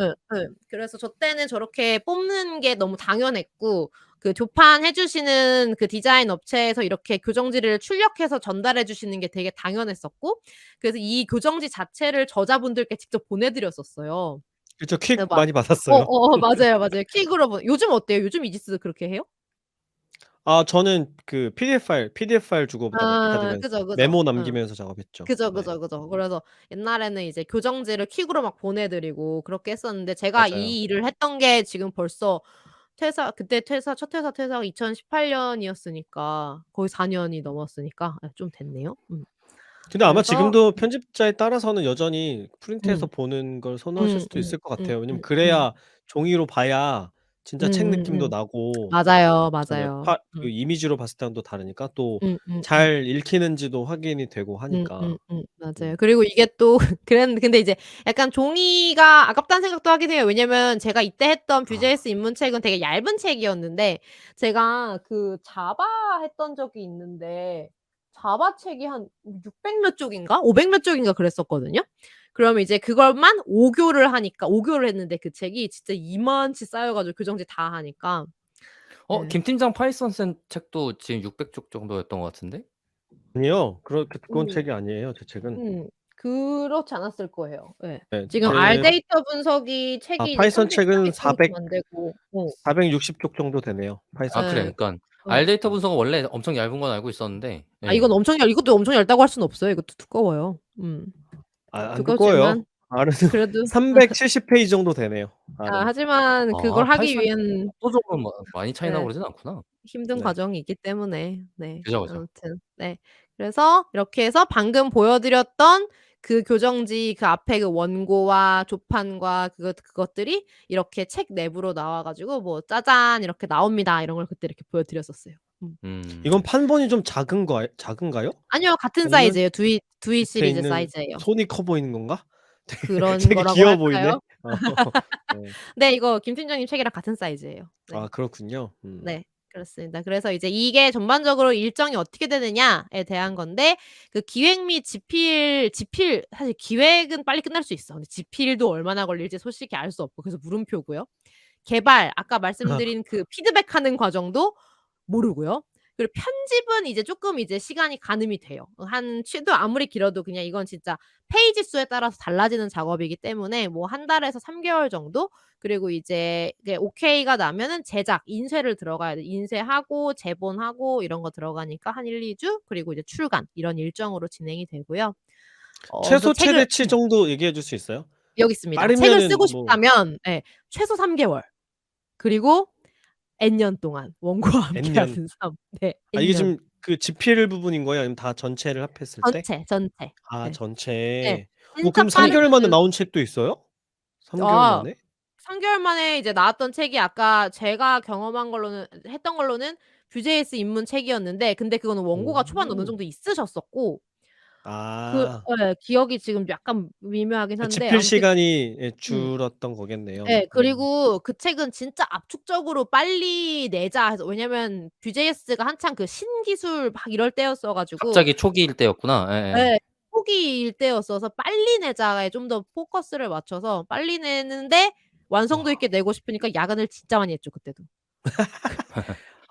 그래서 저 때는 저렇게 뽑는 게 너무 당연했고 조판해 주시는 디자인 업체에서 이렇게 교정지를 출력해서 전달해 주시는 게 되게 당연했었고 그래서 이 교정지 자체를 저자분들께 직접 보내 드렸었어요. 그쵸. 그래서 퀵 많이 받았어요. 맞아요. 퀵으로 요즘 어때요? 요즘 이지스 그렇게 해요? 저는 그 PDF 파일 주고 받으면서 그죠. 메모 남기면서 작업했죠. 네. 그죠. 그래서 옛날에는 이제 교정지를 퀵으로 막 보내 드리고 그렇게 했었는데 제가 맞아요. 이 일을 했던 게 지금 벌써 첫 퇴사가 2018 년이었으니까 거의 4 년이 넘었으니까 좀 됐네요. 근데 아마 그래서 지금도 편집자에 따라서는 여전히 프린트해서 음. 보는 걸 선호하실 음 수도 음 있을 것 음 같아요. 왜냐면 음 음. 그래야 종이로 봐야 진짜 책 느낌도 음음음. 나고 맞아요, 그다음에 맞아요. 그 이미지로 봤을 때랑 또 다르니까 또 음음음. 잘 읽히는지도 확인이 되고 하니까. 음. 맞아요. 그리고 이게 또 근데 이제 약간 종이가 아깝다는 생각도 하긴 해요. 왜냐면 제가 이때 했던 아. 뷰제이스 입문책은 되게 얇은 책이었는데 제가 자바 했던 적이 있는데 자바책이 한 600 몇 쪽인가 500 몇 쪽인가 그랬었거든요. 그러면 이제 그것만 5교를 하니까 5교를 했는데 그 책이 진짜 이만치 쌓여 가지고 교정지 다 하니까. 예. 김 팀장 파이썬 쓴 책도 지금 600쪽 정도였던 것 같은데? 아니요. 그건 음. 책이 아니에요, 제 책은. 그렇지 않았을 거예요. 예. 네. 지금 제 R 데이터 분석이 책이 이제 파이썬 책은 340 쪽밖에 안 되고 460쪽 정도 되네요, 파이썬 그래. 예. 그러니까 R 데이터 분석은 원래 엄청 얇은 건 알고 있었는데 이건 이것도 엄청 얇다고 할 수는 없어요. 이것도 두꺼워요. 안 두꺼워요. 두껍지만 R은 그래도 370 페이지 정도 되네요, R은. 하지만 그걸 하기 파이썬 위한 압도적으로 많이 차이 나고 네. 그러진 않구나. 힘든 네. 과정이 있기 때문에. 네. 그죠. 아무튼 네. 그래서 이렇게 해서 방금 보여드렸던 그 교정지 그 앞에 그 원고와 조판과 그것들이 이렇게 책 내부로 나와 가지고 뭐 "짜잔 이렇게 나옵니다." 이런 걸 그때 이렇게 보여드렸었어요. 이건 판본이 좀 작은가요? 아니요. 같은 아니면 사이즈예요. 두이 밑에 시리즈 있는 사이즈예요. 손이 커 보이는 건가? 그런 되게 거라고 귀여워 보이네. 할까요? 네. 네. 이거 김 팀장님 책이랑 같은 사이즈예요. 네. 그렇군요. 네. 그렇습니다. 그래서 이제 이게 전반적으로 일정이 어떻게 되느냐에 대한 건데 그 기획 및 집필 사실 기획은 빨리 끝날 수 있어. 근데 집필도 얼마나 걸릴지 솔직히 알 수 없고 그래서 물음표고요. 개발 아까 말씀드린 그 피드백하는 과정도 모르고요. 그리고 편집은 이제 쪼끔 이제 시간이 가늠이 돼요. 한 최도 아무리 길어도 그냥 이건 진짜 페이지 수에 따라서 달라지는 작업이기 때문에 뭐 1 달에서 3 개월 정도? 그리고 이제 이게 오케이가 나면은 제작, 인쇄를 들어가야 돼. 인쇄하고 제본하고 이런 거 들어가니까 한 1-2 주 그리고 이제 출간 이런 일정으로 진행이 되고요. 그래서 최소 책을 최대치 정도 얘기해 줄 수 있어요? 여기 있습니다. 책을 빠르면은 쓰고 뭐 싶다면 최소 3 개월. 그리고 N년 동안 원고와 N년. 함께하는 삶. 네. 이게 N년. 지금 그 집필 부분인 거예요? 아니면 다 전체를 합했을 때? 전체. 네. 전체. 네. 그럼 진짜 3 개월 만에 빠르면은 나온 책도 있어요? 3 개월 만에? 3 개월 만에 이제 나왔던 책이 아까 제가 경험한 걸로는 했던 걸로는 Vue.js 입문 책이었는데 근데 그거는 원고가 초반에 어느 오. 정도 있으셨었고 아. 기억이 지금 약간 미묘하긴 한데 집필 아무튼 시간이 줄었던 거겠네요. 그리고 그 책은 진짜 압축적으로 빨리 내자 해서 왜냐면 Vue.js가 한창 그 신기술 막 이럴 때였어 가지고 갑자기 초기일 때였구나. 예예. 초기일 때였어서 '빨리 내자.'에 좀 더 포커스를 맞춰서 빨리 내는데 완성도 있게 내고 싶으니까 야근을 진짜 많이 했죠 그때도.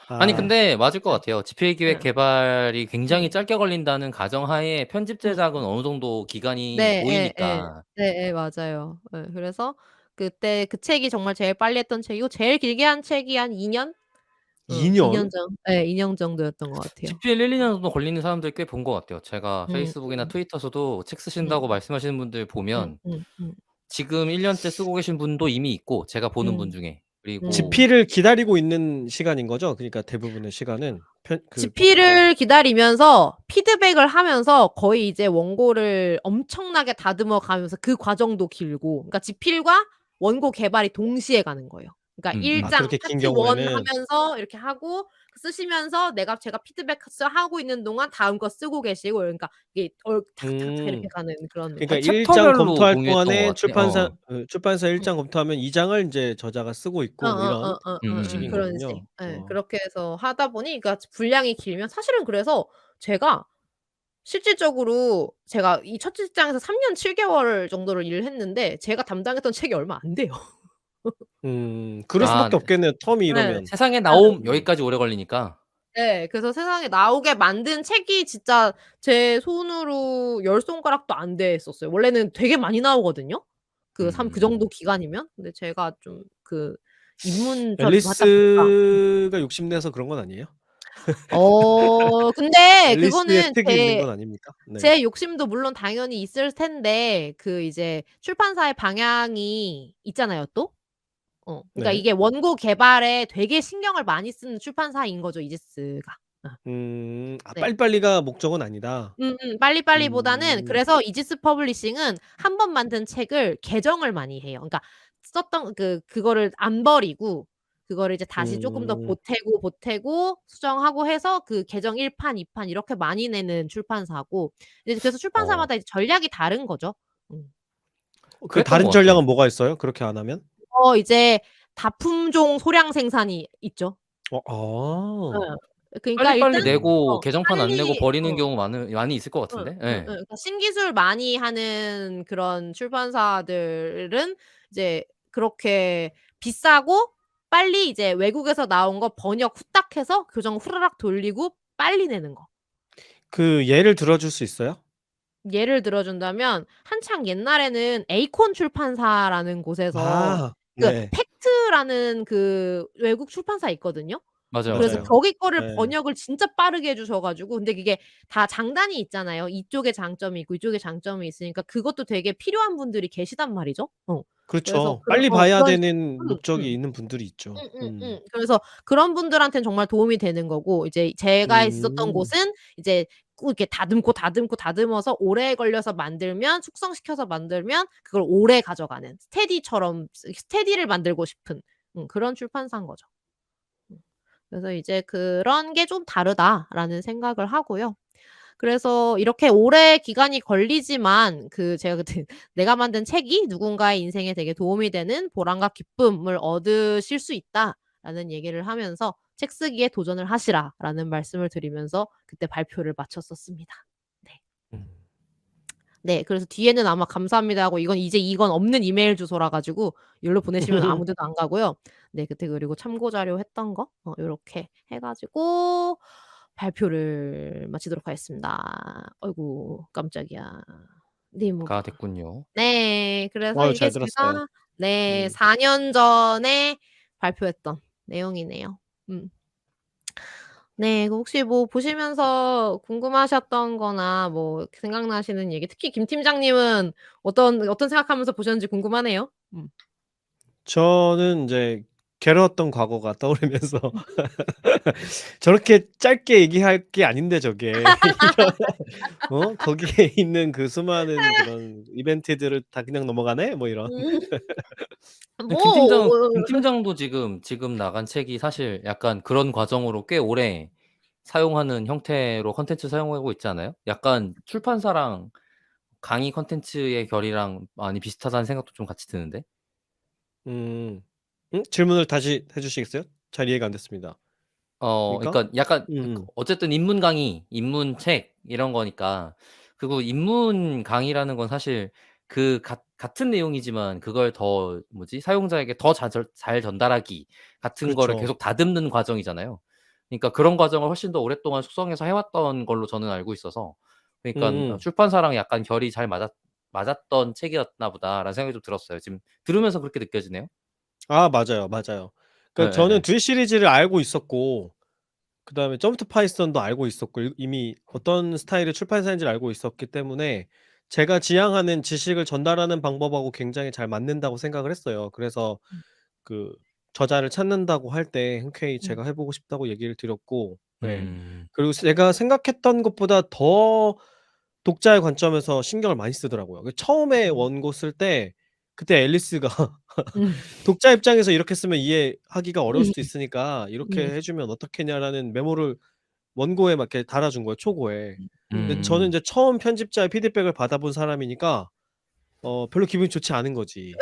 아니 아. 근데 맞을 것 같아요. 집필 기획 네. 개발이 굉장히 짧게 걸린다는 가정하에 편집 제작은 어느 정도 기간이 네. 보이니까. 네예. 맞아요. 그래서 그때 그 책이 정말 제일 빨리 했던 책이고 제일 길게 한 책이 한 2 년? 2 년 2년? 전 2년 정도였던 것 같아요. 집필 1-2년 정도 걸리는 사람들 꽤 본 것 같아요. 제가 음 페이스북이나 트위터에서도 책 쓰신다고 말씀하시는 분들 보면 음. 지금 1 년째 쓰고 계신 분도 이미 있고 제가 보는 분 음. 중에. 그리고 집필을 기다리고 있는 시간인 거죠? 그러니까 대부분의 시간은 집필을 기다리면서 피드백을 하면서 거의 이제 원고를 엄청나게 다듬어 가면서 그 과정도 길고 그러니까 집필과 원고 개발이 동시에 가는 거예요. 그러니까 1 장 그렇게 긴 파트 1 경우에는 하면서 이렇게 하고 쓰시면서 제가 피드백 하고 있는 동안 다음 거 쓰고 계시고 그러니까 이게 탁탁탁 이렇게 가는 그런 그러니까 1 장 챕터별로 검토할 공유했던 것 동안에 같아요. 출판사 1장 검토하면 2 장을 인제 저자가 쓰고 있고 뭐 이런 식인 그런 식. 거군요. 그렇게 해서 하다 보니 그러니까 분량이 길면 사실은 그래서 제가 실질적으로 제가 이 첫 직장에서 3년 7 개월 정도를 일을 했는데 제가 담당했던 책이 얼마 안 돼요. 그럴 수밖에 네. 없겠네요, 텀이 네. 이러면. 세상에 나옴 여기까지 오래 걸리니까. 그래서 세상에 나오게 만든 책이 진짜 제 손으로 10 손가락도 안 됐었어요. 원래는 되게 많이 나오거든요. 그 정도 기간이면. 근데 제가 좀 입문 저도 하다 보니까 앨리스가 욕심내서 그런 건 아니에요? 근데 앨리스의 그거는 책이 있는 건 아닙니까? 네. 제 욕심도 물론 당연히 있을 텐데 이제 출판사의 방향이 있잖아요 또. 그러니까 네. 이게 원고 개발에 되게 신경을 많이 쓰는 출판사인 거죠 이지스가. 네. 빨리빨리가 목적은 아니다. 빨리빨리보다는 음. 그래서 이지스 퍼블리싱은 한 번 만든 책을 개정을 많이 해요. 그러니까 썼던 그거를 안 버리고 그거를 이제 다시 쪼끔 더 음. 보태고 수정하고 해서 그 개정 1 판, 2판 이렇게 많이 내는 출판사고 이제 그래서 어 출판사마다 이제 전략이 다른 거죠. 음. 그 그랬던 다른 것 같아요. 전략은 뭐가 있어요? 그렇게 안 하면? 이제 다품종 소량 생산이 있죠. 아. 예. 그러니까 빨리빨리 일단 내고 개정판 안 내고 빨리 버리는 경우 많이 있을 것 같은데. 예. 그러니까 신기술 많이 하는 그런 출판사들은 이제 그렇게 비싸고 빨리 이제 외국에서 나온 거 번역 후딱 해서 교정 후다닥 돌리고 빨리 내는 거. 그 예를 들어 줄 수 있어요? 예를 들어 준다면 한창 옛날에는 에이콘 출판사라는 곳에서 아 그 네. 팩트라는 그 외국 출판사 있거든요. 맞아요, 그래서 맞아요. 맞아요. 거기 거를 네. 번역을 진짜 빠르게 해 주셔 가지고 근데 그게 다 장단이 있잖아요. 이쪽에 장점이 있고 이쪽에 장점이 있으니까 그것도 되게 필요한 분들이 계시단 말이죠. 그래서 그렇죠. 빨리 봐야 그런 되는 음 목적이 음. 있는 분들이 있죠. 그래서 그런 분들한테는 정말 도움이 되는 거고 이제 제가 있었던 음. 곳은 이제 꼭 이렇게 다듬고, 다듬고, 다듬어서 오래 걸려서 만들면 숙성시켜서 만들면 그걸 오래 가져가는 스테디처럼 스테디를 만들고 싶은 그런 출판사인 거죠. 그래서 이제 '그런 게 좀 다르다.'라는 생각을 하고요. 그래서 이렇게 오래 기간이 걸리지만 제가 그때 '내가 만든 책이 누군가의 인생에 되게 도움이 되는 보람과 기쁨을 얻으실 수 있다.'라는 얘기를 하면서 "책 쓰기에 도전을 하시라."라는 말씀을 드리면서 그때 발표를 마쳤었습니다. 네. 음. 네. 그래서 뒤에는 아마 "감사합니다." 하고 이건 없는 이메일 주소라 가지고 여기로 보내시면 아무 데도 안 가고요. 네. 그때 그리고 참고 자료 했던 거 요렇게 해 가지고 발표를 마치도록 하겠습니다. 아이고 깜짝이야. 네 뭐 가 됐군요. 네. 그래서 이게 잘 들었어요. 제가 네 음. 4년 전에 발표했던 내용이네요. 음. 네. 그 혹시 뭐 보시면서 궁금하셨던 거나 뭐 생각나시는 얘기 특히 김 팀장님은 어떤 생각하면서 보셨는지 궁금하네요. 저는 인제 괴로웠던 과거가 떠오르면서 저렇게 짧게 얘기할 게 아닌데 저게. 이런 거기에 있는 그 수많은 그런 이벤트들을 다 그냥 넘어가네? 뭐 이런. 음. 근데 뭐 김 팀장도 지금 나간 책이 사실 약간 그런 과정으로 꽤 오래 사용하는 형태로 콘텐츠 사용하고 있지 않아요? 약간 출판사랑 강의 콘텐츠의 결이랑 많이 비슷하다는 생각도 좀 같이 드는데. 음. 질문을 다시 해 주시겠어요? 잘 이해가 안 됐습니다. 그러니까 그러니까 약간 음음. 어쨌든 인문 강의, 인문 책 이런 거니까 그리고 인문 강의라는 건 사실 같은 내용이지만 그걸 더 뭐지 사용자에게 더 잘 전달하기 같은 거를 그렇죠. 계속 다듬는 과정이잖아요. 그러니까 그런 과정을 훨씬 더 오랫동안 숙성해서 해 왔던 걸로 저는 알고 있어서 그러니깐 음음. '출판사랑 약간 결이 잘 맞았던 책이었나 보다.'라는 생각이 좀 들었어요. 지금 들으면서 그렇게 느껴지네요. 아 맞아요, 맞아요. 그러니까 저는 예예예. 듀 시리즈를 알고 있었고 그다음에 점프 투 파이썬도 알고 있었고 이미 어떤 스타일의 출판사인지를 알고 있었기 때문에 제가 지향하는 지식을 전달하는 방법하고 굉장히 잘 맞는다고 생각을 했어요. 그래서 음. 그 저자를 찾는다고 할 때 흔쾌히 음. 제가 해 보고 싶다고 얘기를 드렸고 네. 음. 그리고 제가 생각했던 것보다 더 독자의 관점에서 신경을 많이 쓰더라고요. 처음에 음. 원고 쓸 때 그때 앨리스가 음. 독자 입장에서 이렇게 쓰면 이해하기가 어려울 음. 수도 있으니까 음. "이렇게 해 주면 어떻겠냐."라는 메모를 원고에 막 이렇게 달아 준 거예요, 초고에. 근데 저는 음. 인제 처음 편집자의 피드백을 받아본 사람이니까 별로 기분이 좋지 않은 거지.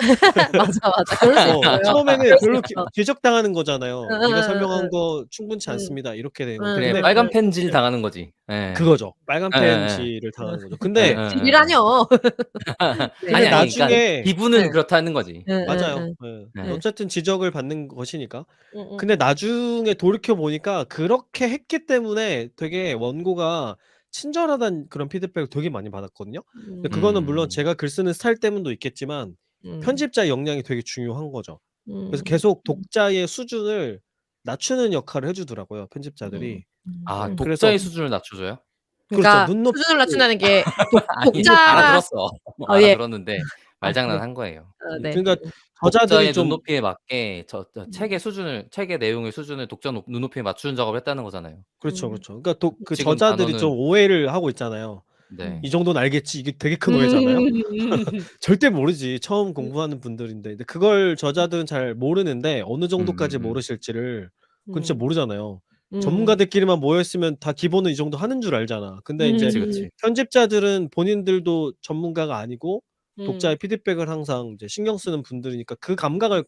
맞아, 맞아. 그럴 수 있어요. 처음에는 그럴 수 별로 있어. 지적당하는 거잖아요. "네가 설명한 응응응응. 거 충분치 응. 않습니다." 이렇게 되는 거. 그래 근데 빨간 응응응. 펜질 당하는 거지. 예. 그거죠. 빨간 예예예. 펜지를 응. 당하는 거죠. 근데 예예예예. 질이라뇨. 근데 아니, 네. 아니 그러니까 나중에 네. 기분은 그렇다는 거지. 맞아요. 응응응. 예. 네. 네. 어쨌든 지적을 받는 것이니까. 근데 응응응. 나중에 돌이켜 보니까 그렇게 했기 때문에 되게 원고가 친절하다는 그런 피드백을 되게 많이 받았거든요. 근데 그거는 물론 음. 제가 글 쓰는 스타일 때문도 있겠지만 음. 편집자의 역량이 되게 중요한 거죠. 그래서 음. 계속 독자의 수준을 낮추는 역할을 해 주더라고요, 음. 편집자들이. 아 그래서 독자의 수준을 낮춰줘요? 그렇죠. 그러니까 눈높이를 수준을 낮춘다는 게 아니 독자 알아들었어. 예. 알아들었는데 네. 말장난한 거예요. 네. 그러니까 저자들이 독자의 좀 눈높이에 맞게 음. 책의 내용의 수준을 독자 눈높이에 맞추는 작업을 했다는 거잖아요. 그렇죠, 음. 그렇죠. 그러니까 그 지금 저자들이 좀 단어는 오해를 하고 있잖아요. 네. '이 정도는 알겠지.' 이게 되게 큰 오해잖아요. 음. 절대 모르지. 처음 공부하는 분들인데. 근데 그걸 저자들은 잘 모르는데 어느 정도까지 음음음. 모르실지를 그건 진짜 음. 모르잖아요. 음. 전문가들끼리만 모여 있으면 다 기본은 이 정도 하는 줄 알잖아. 근데 인제 그치, 음. 그치. 편집자들은 본인들도 전문가가 아니고 음. 독자의 피드백을 항상 이제 신경 쓰는 분들이니까 그 감각을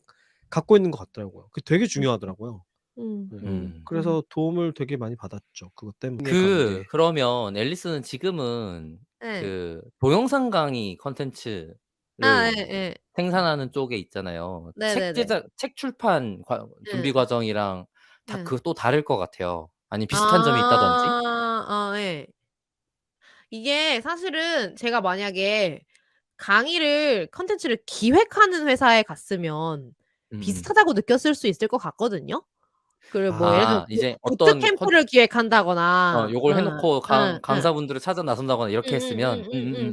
갖고 있는 것 같더라고요. 그게 되게 중요하더라고요. 음. 네. 그래서 도움을 되게 많이 받았죠. 그것 때문에 관계. 그러면 앨리스는 지금은 예. 동영상 강의 콘텐츠를 아 예예. 생산하는 쪽에 있잖아요. 네네네. 책 출판 준비 예. 과정이랑 다 예. 또 다를 것 같아요. 아니면 비슷한 점이 있다든지? 아. 아 예. 이게 사실은 제가 만약에 강의를 콘텐츠를 기획하는 회사에 갔으면 음음. 비슷하다고 느꼈을 수 있을 것 같거든요. 그리고 뭐 예를 들면 이제 보트 어떤 캠프를 기획한다거나 요걸 해 놓고 예. 강사분들을 찾아 나선다거나 이렇게 했으면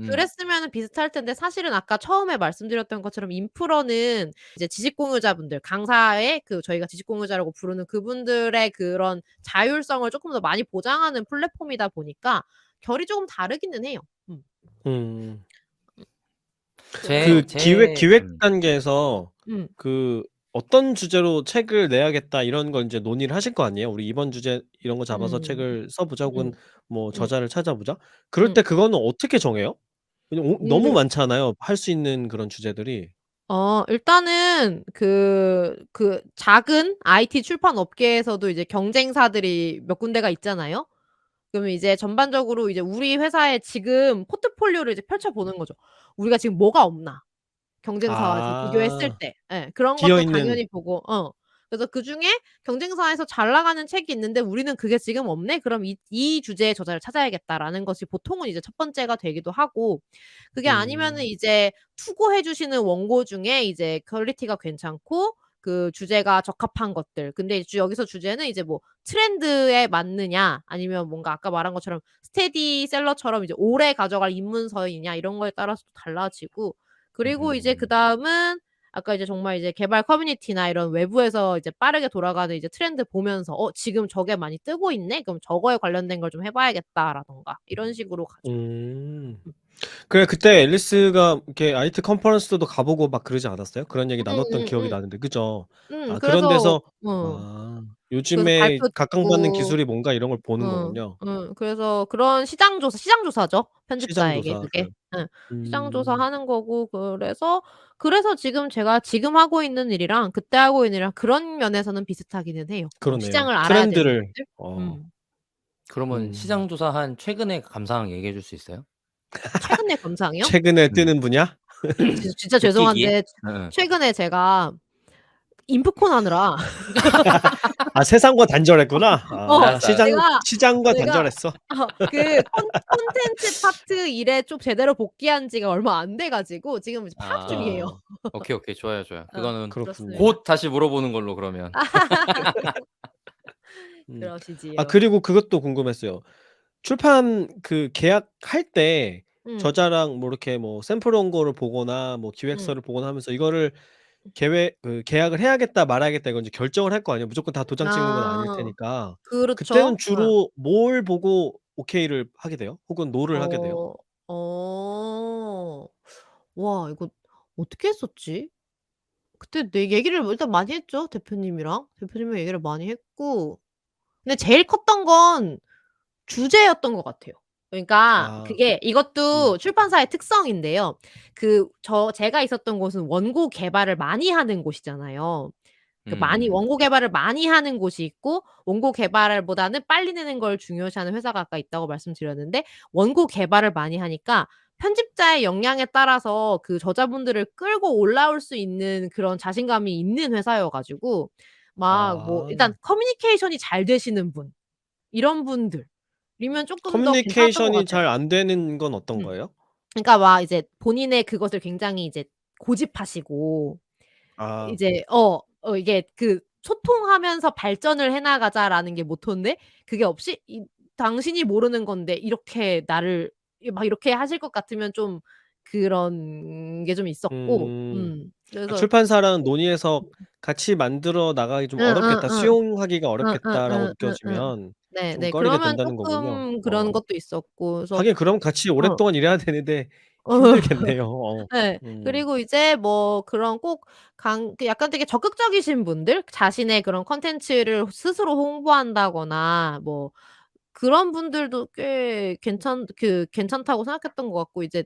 그랬으면은 비슷할 텐데 사실은 아까 처음에 말씀드렸던 것처럼 인프로는 이제 지식 공유자분들 강사의 저희가 지식 공유자라고 부르는 그분들의 그런 자율성을 쪼끔 더 많이 보장하는 플랫폼이다 보니까 결이 조금 다르기는 해요. 음. 음. 그래서 그 기획 제 기획 단계에서 음. 그 어떤 주제로 책을 내야겠다 이런 걸 인제 논의를 하실 거 아니에요. "우리 이번 주제 이런 거 잡아서 음. 책을 써 보자." 혹은 음. 뭐 음. "저자를 찾아보자." 그럴 음. 때 그거는 어떻게 정해요? 왜냐면 너무 음. 많잖아요, 할 수 있는 그런 주제들이. 일단은 작은 IT 출판 업계에서도 이제 경쟁사들이 몇 군데가 있잖아요. 그러면 이제 전반적으로 이제 우리 회사의 지금 포트폴리오를 이제 펼쳐 보는 거죠. 우리가 지금 뭐가 없나? 경쟁사와 지금 비교했을 아. 때. 예. 그런 비어 것도 있는. 당연히 보고 그래서 그중에 경쟁사에서 잘 나가는 책이 있는데 '우리는 그게 지금 없네. 그럼 이 주제의 저자를 찾아야겠다.'라는 것이 보통은 이제 첫 번째가 되기도 하고 그게 아니면은 음. 이제 투고해 주시는 원고 중에 이제 퀄리티가 괜찮고 그 주제가 적합한 것들. 근데 여기서 주제는 이제 뭐 트렌드에 맞느냐 아니면 뭔가 아까 말한 것처럼 스테디셀러처럼 이제 오래 가져갈 입문서이냐 이런 거에 따라서 또 달라지고 그리고 이제 음. 그다음은 아까 이제 정말 이제 개발 커뮤니티나 이런 외부에서 이제 빠르게 돌아가는 이제 트렌드 보면서 '지금 저게 많이 뜨고 있네. 그럼 저거에 관련된 걸 좀 해 봐야겠다.'라든가 이런 식으로 가죠. 음. 음. 그래 그때 앨리스가 이렇게 IT 컨퍼런스도 가 보고 막 그러지 않았어요? 그런 얘기 나눴던 기억이 음음음. 나는데 그죠? 그런 그래서 데서 어 요즘에 발표 각광받는 듣고 기술이 뭔가 이런 걸 보는 거군요. 그래서 그런 시장 조사죠, 시장 편집자에게 그게. 조사를. 예. 시장 음. 조사하는 거고 그래서 지금 제가 지금 하고 있는 일이랑 그때 하고 있는 일이랑 그런 면에서는 비슷하기는 해요. 그러네요. 시장을 알아야 되는 트렌드를. 것들. 음. 그러면 음. 시장 조사한 최근의 감상 얘기해 줄 수 있어요? 최근의 감상이요? 최근에 음. 뜨는 분야? 진짜 느끼기에? 죄송한데 예예. 최근에 제가 인프콘 하느라 세상과 단절했구나. 어 알았어, 알았어. 시장과 내가 단절했어. 그 콘텐츠 파트 일에 좀 제대로 복귀한 지가 얼마 안 돼 가지고 지금 이제 파악 중이에요. 아. 오케이, 오케이. 좋아요, 좋아요. 그거는 그렇군요. 그렇습니다. 곧 다시 물어보는 걸로 그러면. 음. 그러시지요. 그리고 그것도 궁금했어요. 출판 계약할 때 음. 저자랑 뭐 이렇게 뭐 샘플 원고를 보거나 뭐 음. 기획서를 보거나 하면서 이거를 계약을 해야겠다 말아야겠다 이걸 인제 결정을 할 거 아니에요. 무조건 다 도장 찍는 건 아닐 아. 테니까. 그때는 그렇죠. 주로 뭘 보고 오케이를 하게 돼요? 혹은 노를 하게 돼요? 어. 어. 와 이거 어떻게 했었지? 그때 내 얘기를 일단 많이 했죠, 대표님이랑. 대표님이랑 얘기를 많이 했고 근데 제일 컸던 건 주제였던 것 같아요. 그러니까 아. 음. 이것도 출판사의 특성인데요. 제가 있었던 곳은 원고 개발을 많이 하는 곳이잖아요. 음음. 원고 개발을 많이 하는 곳이 있고 원고 개발보다는 빨리 내는 걸 중요시하는 회사가 아까 있다고 말씀드렸는데 원고 개발을 많이 하니까 편집자의 역량에 따라서 그 저자분들을 끌고 올라올 수 있는 그런 자신감이 있는 회사여 가지고 막 뭐 아. 일단 커뮤니케이션이 잘 되시는 분 이런 분들이면 쪼끔 더 괜찮았던 것 커뮤니케이션이 같아요. 잘 안 되는 건 어떤 음. 거예요? 그러니까 막 이제 본인의 그것을 굉장히 이제 고집하시고 아. 이제 이게 "소통하면서 발전을 해 나가자."라는 게 모토인데 그게 없이 "당신이 모르는 건데 이렇게 나를" 막 이렇게 하실 것 같으면 좀 그런 게 좀 있었고 음. 그래서 출판사랑 논의해서 같이 만들어 나가기 좀 어렵겠다, 응응응. 수용하기가 어렵겠다라고 응응응응응. 느껴지면 좀 네네. 꺼리게 그러면 된다는 거군요. 쪼끔 그런 것도 있었고 그래서 하긴 그럼 같이 어. 오랫동안 일해야 되는데 힘들겠네요. 예. 음. 그리고 이제 뭐 그런 꼭 약간 되게 적극적이신 분들 자신의 그런 콘텐츠를 스스로 홍보한다거나 뭐 그런 분들도 꽤 괜찮다고 생각했던 것 같고 이제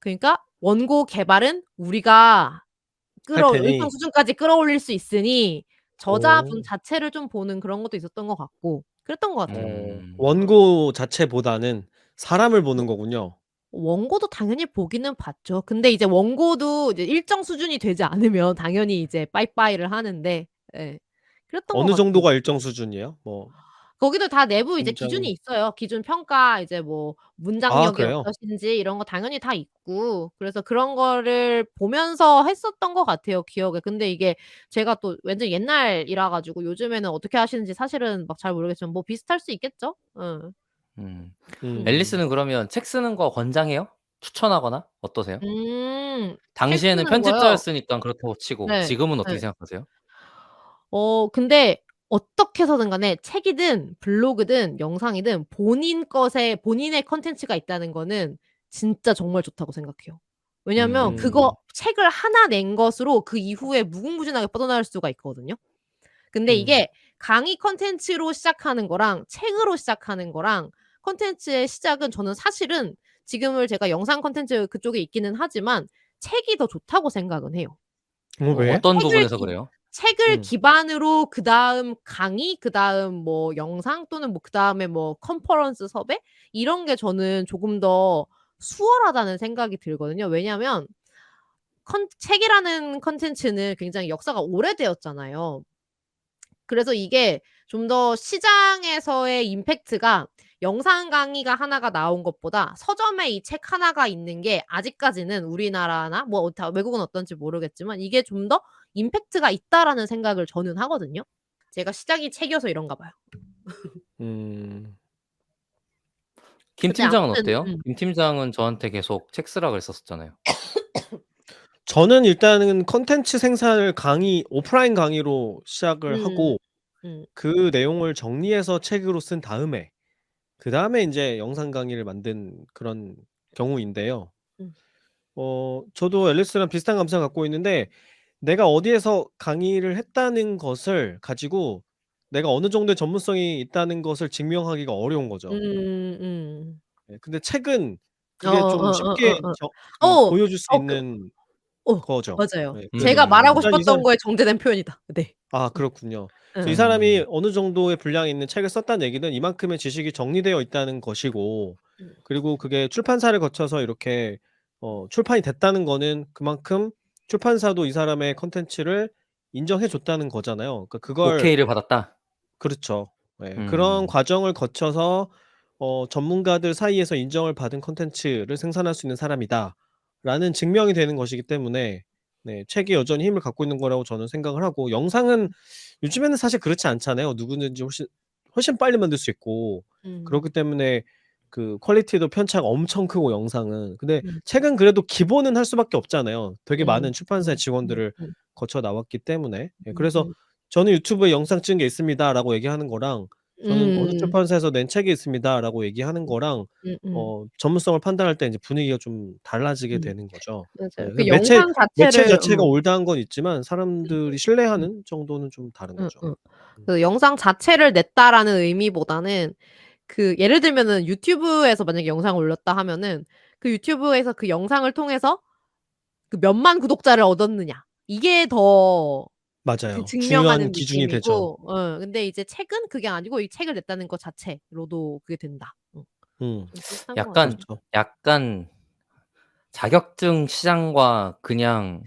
그러니까 "원고 개발은 우리가 할 일정 테니. 수준까지 끌어올릴 수 있으니 저자분 오. 자체를 좀 보는 그런 것도 있었던 것 같고 그랬던 것 같아요. 원고 자체보다는 사람을 보는 뭐 거군요. 원고도 당연히 보기는 봤죠. 근데 이제 원고도 이제 일정 수준이 되지 않으면 당연히 이제 빠이빠이를 하는데 예. 그랬던 것 어느 같아요. 정도가 일정 수준이에요? 뭐 거기도 다 내부 이제 기준이 문장 있어요. 기준 평가 이제 뭐 아 문장력이 그래요? 어떠신지 이런 거 당연히 다 있고 그래서 그런 거를 보면서 했었던 것 같아요, 기억에. 근데 이게 제가 또 완전 옛날이라 가지고 요즘에는 어떻게 하시는지 사실은 막 잘 모르겠지만 뭐 비슷할 수 있겠죠? 응. 음. 음. 음. 앨리스는 그러면 책 쓰는 거 권장해요? 추천하거나 어떠세요? 책 당시에는 쓰는 거요? 편집자였으니까 그렇다고 치고 네. 지금은 어떻게 네. 생각하세요? 근데 어떻게 해서든 간에 책이든 블로그든 영상이든 본인 것에 본인의 콘텐츠가 있다는 거는 진짜 정말 좋다고 생각해요. 왜냐하면 그거 음. 책을 하나 낸 것으로 그 이후에 무궁무진하게 뻗어나갈 수가 있거든요. 근데 음. 이게 강의 콘텐츠로 시작하는 거랑 책으로 시작하는 거랑 콘텐츠의 시작은 저는 사실은 지금을 제가 영상 콘텐츠 그쪽에 있기는 하지만 책이 더 좋다고 생각은 해요. 왜? 어떤 책을 부분에서 기 그래요? 책을 음. 기반으로 그다음 강의 그다음 뭐 영상 또는 뭐 그다음에 뭐 컨퍼런스 섭외 이런 게 저는 조금 더 수월하다는 생각이 들거든요. 왜냐하면 책이라는 콘텐츠는 굉장히 역사가 오래되었잖아요. 그래서 이게 좀 더 시장에서의 임팩트가 영상 강의가 하나가 나온 것보다 서점에 이 책 하나가 있는 게 아직까지는 우리나라나 뭐 다 외국은 어떤지 모르겠지만 이게 좀 더 임팩트가 있다라는 생각을 저는 하거든요. 제가 시작이 책이어서 이런가 봐요. 음. 김 근데 팀장은 아무튼 어때요? 김 팀장은 저한테 계속 책 쓰라 그랬었잖아요. 저는 일단은 콘텐츠 생산을 오프라인 강의로 시작을 음. 하고 음. 그 내용을 정리해서 책으로 쓴 다음에 그다음에 인제 영상 강의를 만든 그런 경우인데요. 음. 저도 앨리스랑 비슷한 감상을 갖고 있는데 내가 어디에서 강의를 했다는 것을 가지고 내가 어느 정도의 전문성이 있다는 것을 증명하기가 어려운 거죠. 음. 네. 근데 책은 그게 좀 쉽게 어어어어어어어. 어. 보여줄 수 그 있는 거죠. 맞아요. 네. 그래서 제가 말하고 음. 일단 싶었던 거에 정제된 표현이다. 네. 그렇군요. 그래서 이 응. 사람이 음. 어느 정도의 분량이 있는 책을 썼다는 얘기는 이만큼의 지식이 정리되어 있다는 것이고 음. 그리고 그게 출판사를 거쳐서 이렇게 출판이 됐다는 거는 그만큼 출판사도 이 사람의 콘텐츠를 인정해 줬다는 거잖아요. 그러니까 그걸 오케이를 받았다. 그렇죠. 예. 그런 음. 과정을 거쳐서 전문가들 사이에서 인정을 받은 콘텐츠를 생산할 수 있는 사람이다라는 증명이 되는 것이기 때문에 네 책이 여전히 힘을 갖고 있는 거라고 저는 생각을 하고 영상은 요즘에는 사실 그렇지 않잖아요. 누구든지 훨씬 빨리 만들 수 있고 음. 그렇기 때문에 그 퀄리티도 편차가 엄청 크고 영상은. 근데 음. 책은 그래도 기본은 할 수밖에 없잖아요. 되게 음. 많은 출판사의 음. 직원들을 거쳐 나왔기 때문에. 예 그래서 음. "저는 유튜브에 영상 찍은 게 있습니다."라고 얘기하는 거랑 "저는 어느 음. 출판사에서 낸 책이 있습니다."라고 얘기하는 거랑 음음. 전문성을 판단할 때 인제 분위기가 좀 달라지게 음. 되는 거죠. 맞아요. 예. 그 그 영상 매체 자체를 자체가 올드한 건 있지만 사람들이 음. 신뢰하는 정도는 좀 다른 거죠. 응. 음. 그 영상 자체를 냈다라는 의미보다는 그 예를 들면은 유튜브에서 만약에 영상을 올렸다 하면은 그 유튜브에서 그 영상을 통해서 그 몇만 구독자를 얻었느냐 이게 더 그 맞아요. 중요한 증명하는 기준이 되죠. 느낌이고 근데 이제 책은 그게 아니고 이 책을 냈다는 것 자체로도 그게 된다. 음. 좀 비슷한 것 같아요. 약간 그렇죠. 약간 자격증 시장과 그냥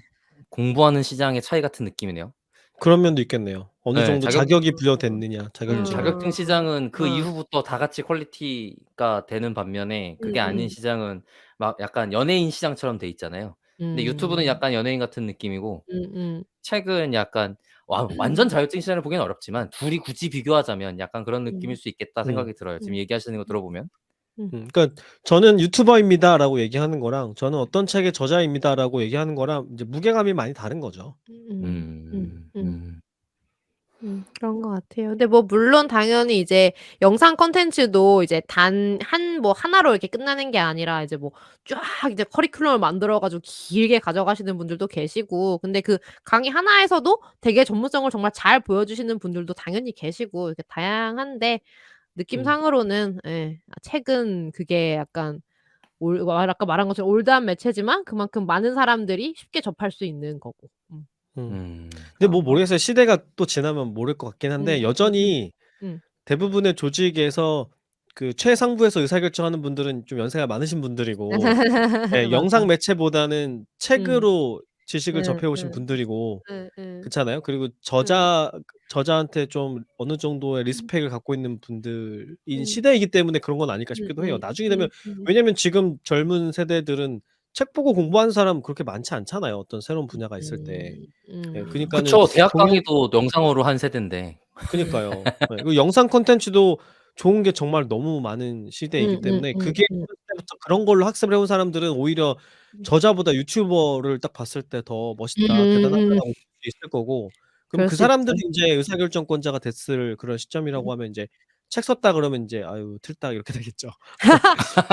공부하는 시장의 차이 같은 느낌이네요. 그런 면도 있겠네요. 어느 예. 정도 자격이 부여됐느냐 자격증이. 자격증 시장은 그 어. 이후부터 다 같이 퀄리티가 되는 반면에 그게 아닌 음음. 시장은 막 약간 연예인 시장처럼 돼 있잖아요. 근데 유튜브는 음. 약간 연예인 같은 느낌이고 음음. 책은 약간 완전 자격증 시장을 보기는 어렵지만 둘이 굳이 비교하자면 약간 그런 느낌일 음. 수 있겠다 음. 생각이 들어요. 지금 음. 얘기하시는 거 들어보면. 음. 그러니까 "저는 유튜버입니다."라고 얘기하는 거랑 "저는 어떤 책의 저자입니다."라고 얘기하는 거랑 이제 무게감이 많이 다른 거죠. 음. 음. 음. 음. 음. 그런 것 같아요. 근데 뭐 물론 당연히 이제 영상 콘텐츠도 이제 단 하나로 이렇게 끝나는 게 아니라 이제 뭐 쫙 이제 커리큘럼을 만들어 가지고 길게 가져가시는 분들도 계시고 근데 그 강의 하나에서도 되게 전문성을 정말 잘 보여주시는 분들도 당연히 계시고 이렇게 다양한데 음. 느낌상으로는 책은 그게 약간 아까 말한 것처럼 올드한 매체지만 그만큼 많은 사람들이 쉽게 접할 수 있는 거고. 근데 뭐 아. 모르겠어요. 시대가 또 지나면 모를 것 같긴 한데 여전히 음. 대부분의 조직에서 그 최상부에서 의사결정하는 분들은 좀 연세가 많으신 분들이고 예 영상 맞아. 매체보다는 음. 책으로 지식을 응 접해 오신 응. 분들이고 응. 그렇잖아요. 그리고 응. 저자한테 좀 어느 정도의 음. 리스펙을 갖고 있는 분들인 음. 시대이기 때문에 그런 건 아닐까 싶기도 해요. 나중에 되면 왜냐면 지금 젊은 세대들은 책 보고 공부하는 사람 그렇게 많지 않잖아요, 어떤 새로운 분야가 있을 때. 예 그니까는 그쵸. 대학 동영 강의도 영상으로 한 세대인데. 그니까요. 예 그리고 영상 콘텐츠도 좋은 게 정말 너무 많은 시대이기 때문에 그게 어렸을 때부터 그런 걸로 학습을 해온 사람들은 오히려 저자보다 유튜버를 딱 봤을 때 더 멋있다, 대단하다라고 볼 수 있을 거고 그럼 그럴 그 수 있죠. 사람들이 인제 의사결정권자가 됐을 그런 시점이라고 하면 인제 책 썼다 그러면 인제 "아유 틀딱." 이렇게 되겠죠.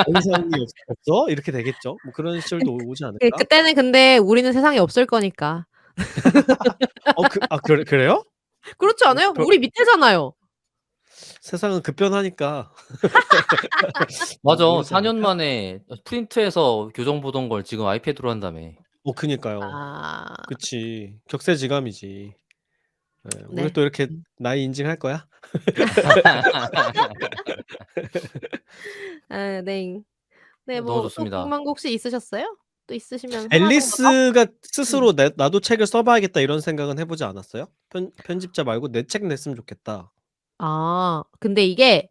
"영상이 없어?" 이렇게 되겠죠. 뭐 그런 시절도 오지 않을까? 그때는 근데 우리는 세상에 없을 거니까. 그래요? 그렇지 않아요? 우리 밑에잖아요. 세상은 급변하니까 맞아. 모르지 4년 않을까? 만에 프린트해서 교정 보던 걸 지금 아이패드로 한다며. 그니까요. 아. 그치. 격세지감이지. 예. 우리 네. 또 이렇게 나이 인증할 거야? 아 네. 네 너무 뭐 또 좋습니다. 궁금한 거 혹시 있으셨어요? 또 있으시면 하나 정도 더? 앨리스가 음. 스스로 '나도 책을 써 봐야겠다.' 이런 생각은 해 보지 않았어요? 편집자 말고 '내 책 냈으면 좋겠다.' 근데 이게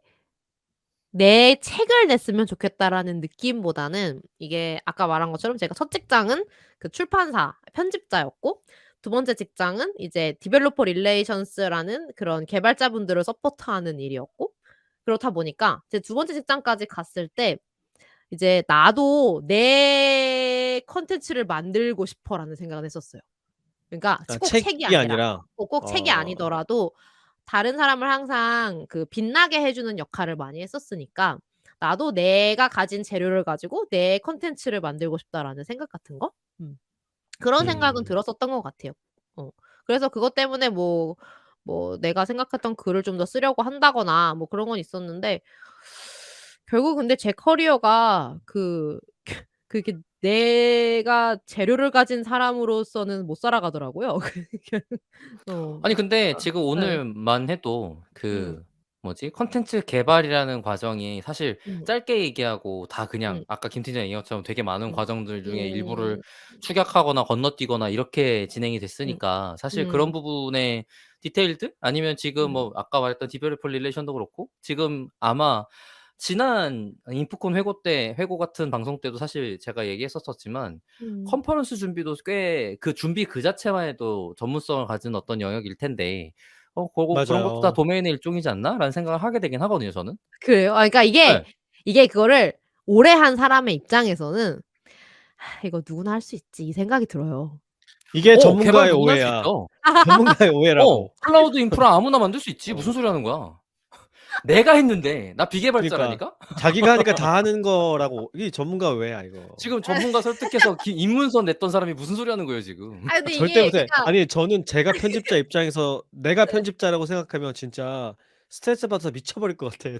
'내 책을 냈으면 좋겠다.'라는 느낌보다는 이게 아까 말한 것처럼 제가 첫 직장은 그 출판사 편집자였고 두 번째 직장은 이제 디벨로퍼 릴레이션스라는 그런 개발자분들을 서포트하는 일이었고 그렇다 보니까 제 두 번째 직장까지 갔을 때 이제 '나도 내 콘텐츠를 만들고 싶어.'라는 생각을 했었어요. 그러니까 꼭 책이 책이 아니라 아니라 꼭 책이 아니더라도 다른 사람을 항상 그 빛나게 해 주는 역할을 많이 했었으니까 '나도 내가 가진 재료를 가지고 내 콘텐츠를 만들고 싶다.'라는 생각 같은 거? 그런 생각은 음. 들었었던 것 같아요. 그래서 그것 때문에 내가 생각했던 글을 좀 더 쓰려고 한다거나 뭐 그런 건 있었는데 결국 근데 제 커리어가 그게 내가 재료를 가진 사람으로서는 못 살아가더라고요. 어. 아니 근데 지금 예. 오늘만 해도 음. 그 뭐지? 콘텐츠 개발이라는 과정이 사실 음. 짧게 얘기하고 다 그냥 음. 아까 김 팀장이 얘기한 것처럼 되게 많은 음. 과정들 중에 일부를 음. 축약하거나 건너뛰거나 이렇게 진행이 음. 됐으니까 사실 그런 음. 부분의 디테일들 아니면 지금 음. 뭐 아까 말했던 디벨로퍼 릴레이션도 그렇고 지금 아마 지난 인프콘 회고 같은 방송 때도 사실 제가 얘기했었었지만 음. 컨퍼런스 준비도 꽤 그 준비 그 자체만 해도 전문성을 가진 어떤 영역일 텐데 고거 '그런 것도 다 맞아요. 도메인의 일종이지 않나?'라는 생각을 하게 되긴 하거든요 저는. 그래요? 그러니까 예. 이게 그거를 오래 한 사람의 입장에서는 '이거 누구나 할 수 있지.' 이 생각이 들어요. 이게 개발 전문가의 누구나 할 수 오해야. 있죠. 전문가의 오해라고. 클라우드 인프라 아무나 만들 수 있지. 어. 무슨 소리 하는 거야. 내가 했는데. 나 그니까 비개발자라니까? 자기가 하니까 다 하는 거라고. 이게 전문가 오해야 이거. 지금 전문가 설득해서 입문서 냈던 사람이 무슨 소리 하는 거예요 지금. 근데 절대 이게 못해. 그러니까 아니 저는 제가 편집자 입장에서 내가 편집자라고 생각하면 진짜 스트레스 받아서 미쳐버릴 것 같아. 그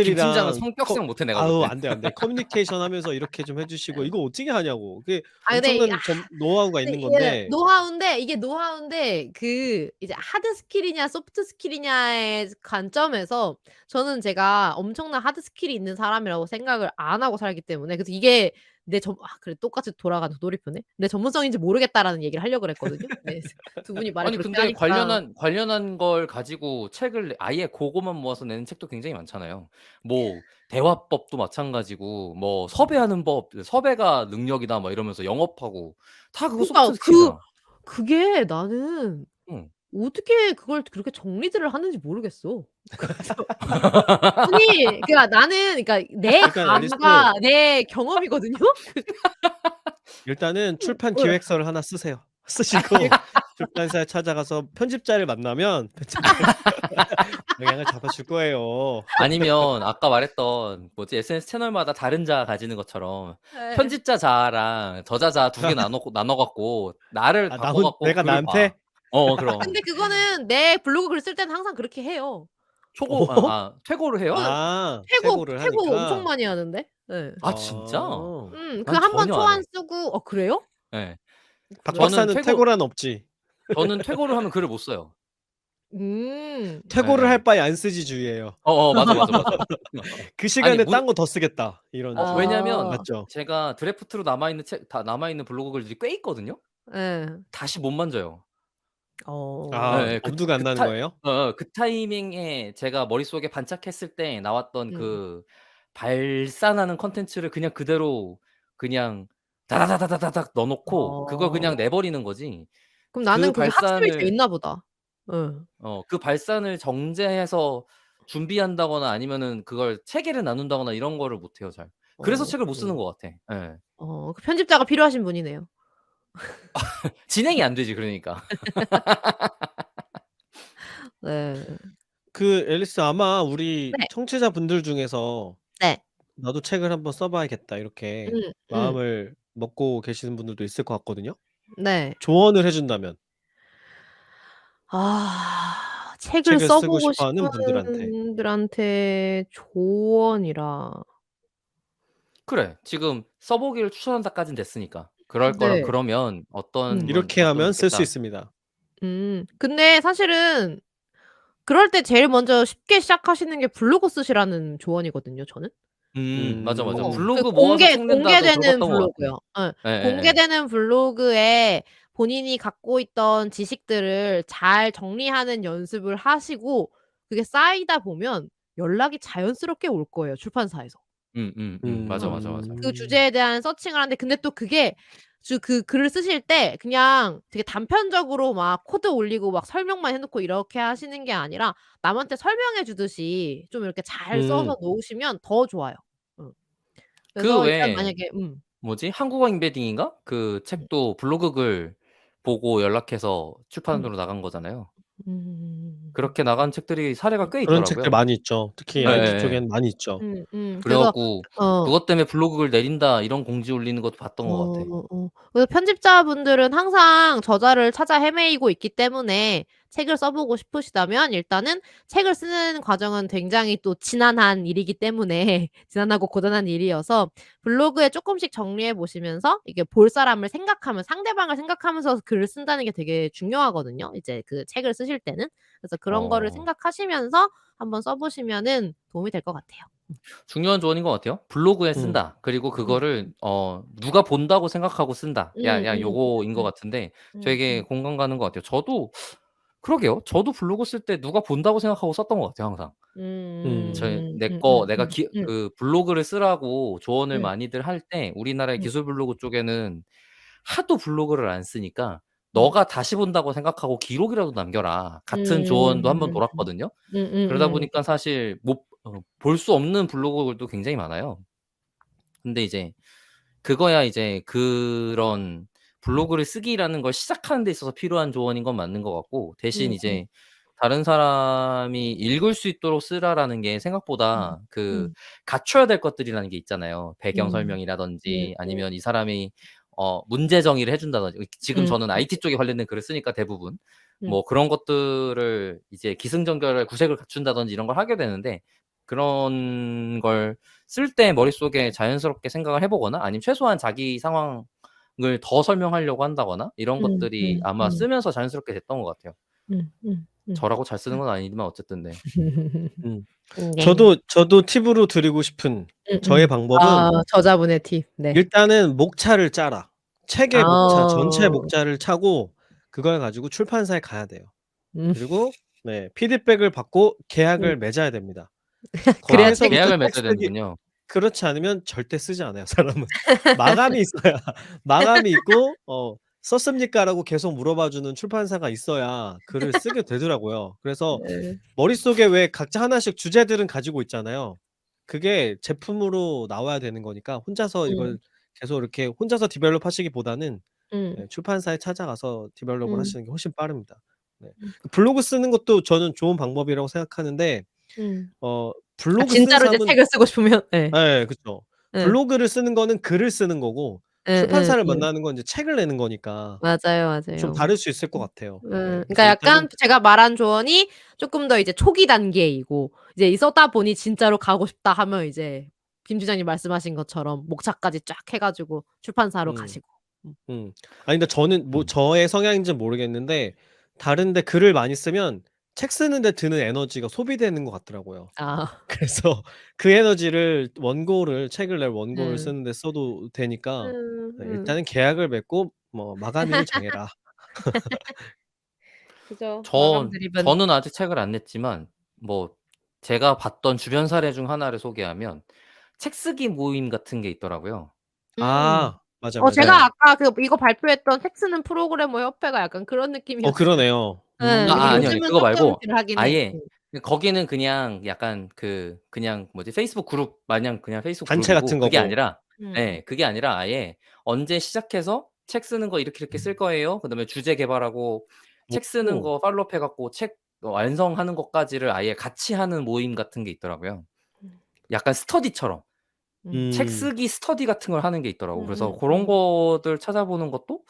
김 팀장은 저자들이랑 성격상 못해 내가 볼 아우 땐. 안 돼, 안 돼. 커뮤니케이션 하면서 이렇게 좀 해 주시고 이거 어떻게 하냐고. 그게 근데 엄청난 노하우가 근데 있는 이게 건데 노하우인데 이제 하드 스킬이냐 소프트 스킬이냐의 관점에서 저는 제가 엄청난 하드 스킬이 있는 사람이라고 생각을 안 하고 살기 때문에 그래서 이게 그래 똑같이 돌아가는 도돌이표네. '내 전문성인지 모르겠다.'라는 얘기를 하려고 그랬거든요. 네. 두 분이 말을 아니 그렇게 근데 하니까. 관련한 걸 가지고 책을 아예 고거만 모아서 내는 책도 굉장히 많잖아요. 뭐 대화법도 마찬가지고 뭐 섭외하는 법, 섭외가 능력이다 막 이러면서 영업하고 다 그거 그러니까 소프트 스킬이잖아. 그게 나는 응. 어떻게 그걸 그렇게 정리들을 하는지 모르겠어. 그래서 아니 그러니까 내 일단 앨리스 감과 내 경험이거든요. 일단은 출판 예. 기획서를 하나 쓰세요. 쓰시고 출판사에 찾아가서 편집자를 만나면 편집자가 방향을 잡아줄 거예요. 아니면 아까 말했던 뭐지 SNS 채널마다 다른 자 가지는 것처럼 예. 편집자 자랑 저자 자 두 개 나눠 갖고 나를 바꿔 갖고 내가 글을 봐. 나한테? 근데 그럼. 그거는 내 블로그 글 쓸 때는 항상 그렇게 해요. 어? 퇴고를 해요? 퇴고를 퇴고 엄청 하니까. 많이 하는데. 예. 아 진짜? 그 난 한 번 전혀 안 초안 해. 쓰고 그래요? 예. 박 그래요? 저는 박사는 퇴고란 없지. 저는 퇴고를 하면 글을 못 써요. 퇴고를 예. 할 바에 안 쓰지 주의예요. 맞아. 그 아니 시간에 문 딴 거 더 쓰겠다 이런 주의. 왜냐면 맞죠? 제가 드래프트로 남아 있는 블로그 글들이 꽤 있거든요. 예. 다시 못 만져요. 아 예예. 엄두가 안 나는 거예요? 그 타이밍에 제가 머릿속에 반짝했을 때 나왔던 음. 그 발산하는 콘텐츠를 그냥 그대로 그냥 다다다다다닥 넣어 놓고 그걸 그냥 어. 내버리는 거지. 그럼 그 나는 그게 학습이 돼 발산을 있나 보다. 예. 그 발산을 정제해서 준비한다거나 아니면은 그걸 체계를 나눈다거나 이런 거를 못 해요 잘. 그래서 책을 못 쓰는 음. 것 같아. 예. 그 편집자가 필요하신 분이네요. 진행이 안 되지 그러니까. 네. 그 앨리스 아마 우리 네. 청취자분들 중에서 네. '나도 책을 한번 써 봐야겠다.' 이렇게 음. 마음을 먹고 계시는 분들도 있을 것 같거든요. 네. 조언을 해 준다면 책을 책을 써 쓰고 보고 싶어 싶은 하는 분들한테. 분들한테 조언이라. 그래. 지금 써 보기를 추천한다까진 됐으니까. 그럴 거라 네. 그러면 어떤 건 이렇게 어떤 하면 쓸 수 좋겠다. 있습니다. 근데 사실은 그럴 때 제일 먼저 쉽게 시작하시는 게 블로그 쓰시라는 조언이거든요, 저는. 맞아. 음. 그 블로그 모아서 책 낸다도 공개되는 긁었던 것 같아. 블로그요. 예. 예예예. 공개되는 블로그에 본인이 갖고 있던 지식들을 잘 정리하는 연습을 하시고 그게 쌓이다 보면 연락이 자연스럽게 올 거예요, 출판사에서. 맞아. 그 음. 주제에 대한 서칭을 하는데 근데 또 그게 그 글을 쓰실 때 그냥 되게 단편적으로 막 코드 올리고 막 설명만 해 놓고 이렇게 하시는 게 아니라 남한테 설명해 주듯이 좀 이렇게 잘 음. 써서 놓으시면 더 좋아요. 응. 그 그래서 일단 왜 만약에 뭐지? 한국어 임베딩인가? 그 음. 책도 블로그 글 보고 연락해서 음. 출판으로 나간 거잖아요. 음. 그렇게 나간 책들이 사례가 꽤 그런 책들 있더라고요. 많이 있죠. 특히 IT 예예예. 쪽에는 많이 있죠. 그래 그래서 갖고 어 그것 때문에 블로그 글 내린다 이런 공지 올리는 것도 봤던 것 같아. 그래서 편집자분들은 항상 저자를 찾아 헤매이고 있기 때문에 책을 써 보고 싶으시다면 일단은 책을 쓰는 과정은 굉장히 또 지난한 일이기 때문에 지난하고 고단한 일이어서 블로그에 쪼끔씩 정리해 보시면서 이게 볼 사람을 생각하면 상대방을 생각하면서 글을 쓴다는 게 되게 중요하거든요, 이제 그 책을 쓰실 때는. 그래서 그런 거를 어. 생각하시면서 한번 써 보시면은 도움이 될 것 같아요. 중요한 조언인 것 같아요. 블로그에 음. 쓴다. 그리고 음. 그거를 누가 본다고 생각하고 쓴다. 요거인 것 음. 같은데 음. 되게 공감 가는 것 같아요. 저도 그러게요. 저도 블로그 쓸 때 누가 본다고 생각하고 썼던 것 같아요 항상. 내가 그 블로그를 쓰라고 조언을 음. 많이들 할 때 우리나라의 음. 기술 블로그 쪽에는 하도 블로그를 안 쓰니까 음. "너가 다시 본다고 생각하고 기록이라도 남겨라." 같은 조언도 한번 음. 돌았거든요. 그러다 음음음. 보니까 사실 볼 수 없는 블로그들도 굉장히 많아요. 근데 이제 그거야 이제 그런 블로그를 쓰기라는 걸 시작하는 데 있어서 필요한 조언인 건 맞는 것 같고 대신 음음. 이제 다른 사람이 읽을 수 있도록 쓰라라는 게 음. 생각보다 그 음. 갖춰야 될 것들이라는 게 있잖아요. 배경 음. 설명이라든지 음음. 아니면 이 사람이 문제 정의를 해 준다든지 지금 음. 저는 IT 쪽에 관련된 글을 쓰니까 대부분 음. 뭐 그런 것들을 이제 기승전결할 구색을 갖춘다든지 이런 걸 하게 되는데 그런 걸 쓸 때 머릿속에 자연스럽게 생각을 해 보거나 아니면 최소한 자기 상황을 더 설명하려고 한다거나 이런 것들이 아마 음. 쓰면서 자연스럽게 됐던 것 같아요. 음. 음. 음. 저라고 잘 쓰는 건 아니지만 어쨌든 네. 음. 네. 저도 팁으로 드리고 싶은 저의 음음. 방법은 저자분의 팁. 네. 일단은 목차를 짜라. 책의 목차 전체 아. 목차를 짜고 그걸 가지고 출판사에 가야 돼요. 음. 그리고 네 피드백을 받고 음. 계약을 맺어야 됩니다. 그래야 아 책이 거기에서부터 계약을 책 맺어야 쓰기 되는군요. 그렇지 않으면 절대 쓰지 않아요 사람은. 마감이 있어야 마감이 있고 "썼습니까?"라고 계속 물어봐 주는 출판사가 있어야 글을 쓰게 되더라고요. 그래서 네. 머릿속에 왜 각자 하나씩 주제들은 가지고 있잖아요. 그게 제품으로 나와야 되는 거니까 혼자서 음. 이걸 계속 이렇게 혼자서 디벨롭 하시기보다는 음. 네 출판사에 찾아가서 디벨롭을 음. 하시는 게 훨씬 빠릅니다. 네. 블로그 쓰는 것도 저는 좋은 방법이라고 생각하는데 음. 블로그 쓰는 진짜로 이제 사람은 책을 쓰고 싶으면 예. 예 그쵸. 예. 블로그를 쓰는 거는 글을 쓰는 거고 출판사를 예예예. 만나는 건 이제 책을 내는 거니까 맞아요, 좀 맞아요. 다를 수 있을 것 같아요. 네. 그러니까 그래서 일단은 약간 제가 말한 조언이 쪼끔 더 이제 초기 단계이고 이제 이 써다 보니 진짜로 가고 싶다 하면 이제 김 주장님 말씀하신 것처럼 목차까지 쫙 해 가지고 출판사로 음 가시고. 아니 근데 저는 뭐 저의 성향인지는 모르겠는데 다른데 글을 많이 쓰면 책 쓰는데 드는 에너지가 소비되는 것 같더라고요. 아. 그래서 그 에너지를 책을 낼 원고를 음. 쓰는데 써도 되니까 네 음. 일단은 계약을 맺고 뭐 마감일을 정해라. 그죠. 마감 드립은. 저는 아직 책을 안 냈지만 뭐 제가 봤던 주변 사례 중 하나를 소개하면 책 쓰기 모임 같은 게 있더라고요. 음. 맞아요, 맞아요. 제가 네. 아까 이거 발표했던 책 쓰는 프로그래머 협회가 약간 그런 느낌이었어요. 그러네요. 예. 근데 아니요. 요즘은 그거 말고 속되무시를 하긴 해. 아예 거기는 그냥 약간 그냥 뭐지 페이스북 그룹 마냥 그냥 페이스북 단체 그룹이고 같은 그게 거고. 아니라 음. 그게 아니라 아예 언제 시작해서 책 쓰는 거 이렇게 쓸 거예요. 그다음에 주제 개발하고 책 쓰는 오. 거 팔로우업 해 갖고 책 완성하는 것까지를 아예 같이 하는 모임 같은 게 있더라고요. 음. 약간 스터디처럼. 책 음. 쓰기 스터디 같은 걸 하는 게 있더라고요. 그래서 고런 음. 것들 찾아보는 것도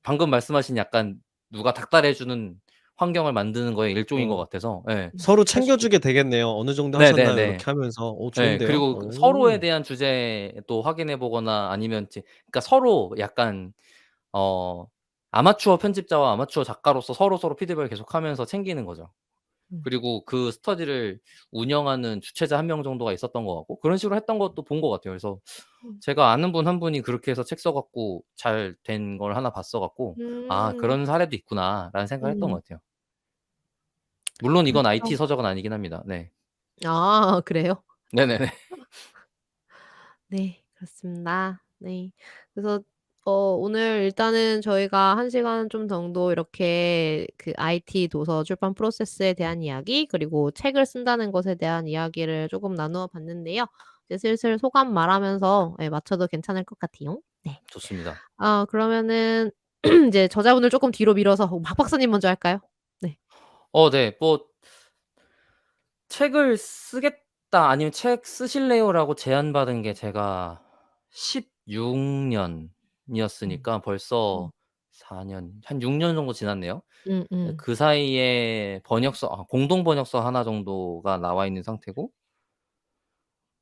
방금 말씀하신 약간 누가 닥달해 주는 환경을 만드는 거의 일종인 것 어. 같아서 서로 할 수 챙겨주게 되겠네요. "어느 정도 하셨나요?" 네네네. 이렇게 하면서. 예. 좋은데요. 그리고 그 서로에 대한 주제도 확인해 보거나 아니면 그러니까 서로 약간 어 아마추어 편집자와 아마추어 작가로서 서로서로 피드백을 계속하면서 챙기는 거죠. 음. 그리고 그 스터디를 운영하는 주최자 한 명 정도가 있었던 것 같고 그런 식으로 했던 것도 본 것 같아요. 그래서 음. 제가 아는 분 한 분이 그렇게 해서 책 써 갖고 잘 된 걸 하나 봤어 갖고 '아 음. 그런 사례도 있구나.'라는 생각을 했던 음. 것 같아요. 물론 이건 IT 그렇죠. 서적은 아니긴 합니다. 네. 그래요? 네네네. 네. 그렇습니다. 네. 그래서 오늘 일단은 저희가 1 시간 좀 정도 이렇게 그 IT 도서 출판 프로세스에 대한 이야기 그리고 책을 쓴다는 것에 대한 이야기를 쪼금 나누어 봤는데요. 이제 슬슬 소감 말하면서 마쳐도 괜찮을 것 같아요. 네. 좋습니다. 그러면은 이제 저자분을 쪼끔 뒤로 밀어서 박 박사님 먼저 할까요? 네. 네. 뭐 "책을 쓰겠다." 아니면 "책 쓰실래요?"라고 제안받은 게 제가 16 음. 년이었으니까 음. 벌써 4 년 한 6년 정도 지났네요. 음음. 그 사이에 공동 번역서 하나 정도가 나와 있는 상태고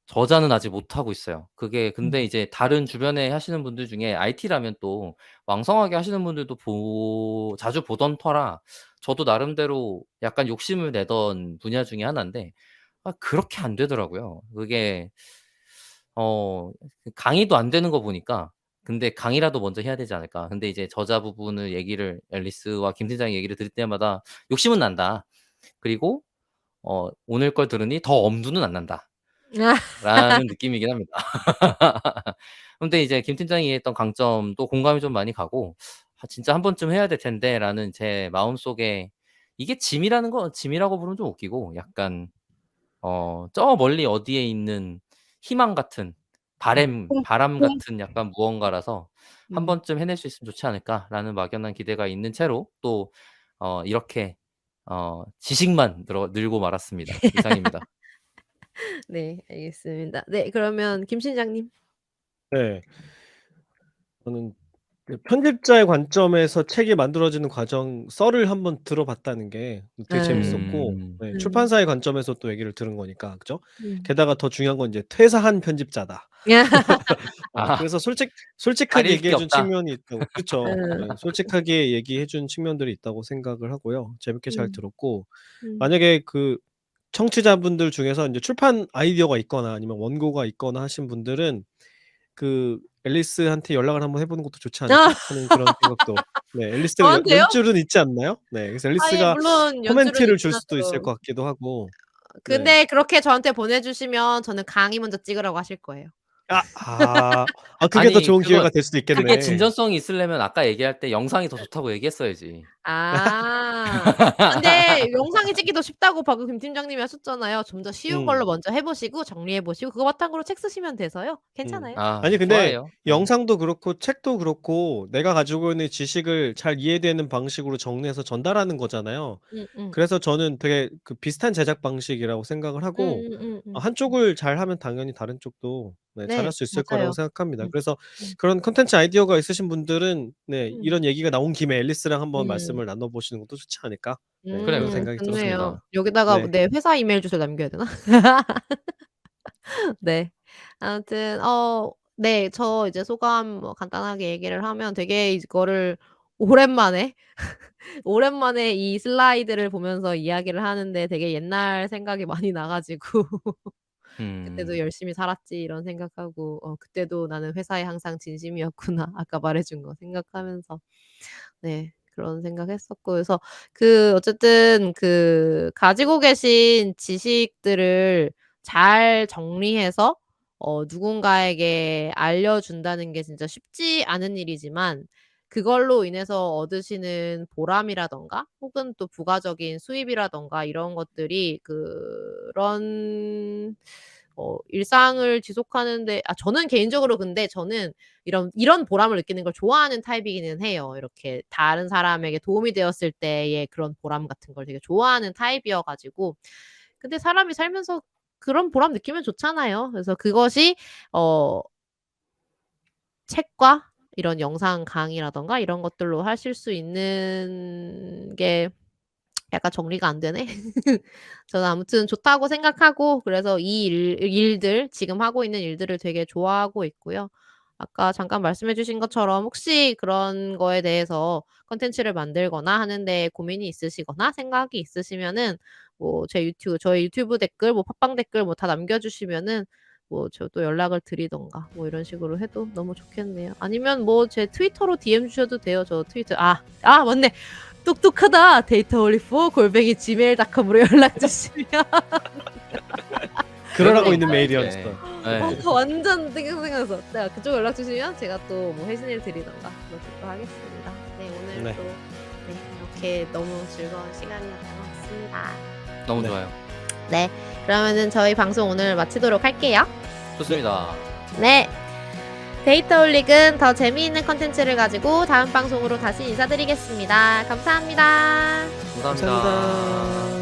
저자는 아직 못하고 있어요. 그게 근데 음. 이제 다른 주변에 하시는 분들 중에 IT라면 또 왕성하게 하시는 분들도 자주 보던 터라 저도 나름대로 약간 욕심을 내던 분야 중에 하나인데 그렇게 안 되더라고요. 그게 강의도 안 되는 거 보니까 근데 '강의라도 먼저 해야 되지 않을까.' 근데 이제 저자 부분을 얘기를 앨리스와 김 팀장의 얘기를 들을 때마다 '욕심은 난다. 그리고 오늘 걸 들으니 더 엄두는 안 난다.'라는 느낌이긴 합니다. 근데 이제 김 팀장이 얘기했던 강점도 공감이 좀 많이 가고 '아 진짜 한 번쯤 해야 될 텐데.'라는 제 마음속에 이게 짐이라고 부르면 좀 웃기고 약간 저 멀리 어디에 있는 희망 같은 꿈 바람 꿈. 같은 약간 무언가라서 '한 음. 번쯤 해낼 수 있으면 좋지 않을까.'라는 막연한 기대가 있는 채로 또 이렇게 지식만 늘고 말았습니다. 이상입니다. 네. 알겠습니다. 네. 그러면 김 신장님. 네. 저는 그 편집자의 관점에서 책이 만들어지는 과정 썰을 한번 들어봤다는 게 되게 예. 재밌었고 음. 음. 출판사의 관점에서 또 얘기를 들은 거니까 그죠? 음. 게다가 더 중요한 건 이제 퇴사한 편집자다. 아 그래서 솔직하게 가릴 게 얘기해 준 없다. 측면이 있다고 그쵸. 예. 네. 솔직하게 얘기해 준 측면들이 있다고 생각을 하고요. 재밌게 잘 음. 들었고 음. 만약에 그 청취자분들 중에서 인제 출판 아이디어가 있거나 아니면 원고가 있거나 하신 분들은 그 '앨리스한테 연락을 한번 해 보는 것도 좋지 않을까?' 하는 그런 생각도 네 앨리스가 저한테요? 연줄은 있지 않나요? 네. 그래서 예 앨리스가 물론 연줄은 코멘트를 줄 있긴 수도 있을 하죠. 것 같기도 하고. 네. 근데 그렇게 저한테 보내주시면 저는 강의 먼저 찍으라고 하실 거예요. 아 아. 그게 더 아니 좋은 기회가 될 수도 그게 있겠네. 진전성이 있으려면 아까 얘기할 때 영상이 더 좋다고 얘기했어야지. 근데 영상이 찍기도 쉽다고 방금 김 팀장님이 하셨잖아요. 좀 더 쉬운 음. 걸로 먼저 해 보시고 정리해 보시고 그거 바탕으로 책 쓰시면 돼서요. 음. 괜찮아요. 아니 근데 좋아해요. 네. 영상도 그렇고 책도 그렇고 내가 가지고 있는 지식을 잘 이해되는 방식으로 정리해서 전달하는 거잖아요. 음음. 그래서 저는 되게 그 비슷한 제작 방식이라고 생각을 하고 음음음음. 한쪽을 잘하면 당연히 다른 쪽도 네 네. 잘할 수 있을 거라고 맞아요. 생각합니다. 음. 그래서 음. 그런 콘텐츠 아이디어가 있으신 분들은 네 음. 이런 얘기가 나온 김에 앨리스랑 한번 음. 말씀을 나눠 보시는 것도 좋지 않을까? 네 그런 생각이 좋네요. 들었습니다. 여기다가 네. 내 회사 이메일 주소를 남겨야 되나? 네. 아무튼 네. 저 이제 소감 뭐 간단하게 얘기를 하면 되게 이거를 오랜만에 오랜만에 이 슬라이드를 보면서 이야기를 하는데 되게 옛날 생각이 많이 나 가지고 '그때도 음. 열심히 살았지.' 이런 생각하고 '그때도 나는 회사에 항상 진심이었구나.' 아까 말해 준 거 생각하면서 네 그런 생각했었고 그래서 어쨌든 가지고 계신 지식들을 잘 정리해서 누군가에게 알려준다는 게 진짜 쉽지 않은 일이지만 그걸로 인해서 얻으시는 보람이라든가 혹은 또 부가적인 수입이라든가 이런 것들이 그런 일상을 지속하는 데 저는 개인적으로 근데 저는 이런 보람을 느끼는 걸 좋아하는 타입이기는 해요. 이렇게 다른 사람에게 도움이 되었을 때의 그런 보람 같은 걸 되게 좋아하는 타입이어 가지고 근데 사람이 살면서 그런 보람 느끼면 좋잖아요. 그래서 그것이 어 책과 이런 영상 강의라든가 이런 것들로 하실 수 있는 게 약간 정리가 안 되네. 저는 아무튼 좋다고 생각하고 그래서 이 일들 지금 하고 있는 일들을 되게 좋아하고 있고요. 아까 잠깐 말씀해 주신 것처럼 혹시 그런 거에 대해서 콘텐츠를 만들거나 하는 데 고민이 있으시거나 생각이 있으시면은 뭐 저희 유튜브 댓글 뭐 팟빵 댓글 뭐 다 남겨 주시면은 뭐 저도 연락을 드리든가 뭐 이런 식으로 해도 너무 좋겠네요. 아니면 뭐 제 트위터로 DM 주셔도 돼요. 저 트위터 맞네. 똑똑하다. dataolly4@gmail.com으로 연락 주시면 그러라고 네. 있는 네. 메일이었어. 네. 완전 생각나서 네 그쪽 연락 주시면 제가 또 뭐 회신을 드리든가 그렇게 또 하겠습니다. 네 오늘 네. 또 이렇게 너무 즐거운 시간이었던 것 같습니다. 너무 네. 좋아요. 네 그러면은 저희 방송 오늘 마치도록 할게요. 좋습니다. 네. 데이터올릭은 더 재미있는 콘텐츠를 가지고 다음 방송으로 다시 인사드리겠습니다. 감사합니다. 감사합니다. 감사합니다.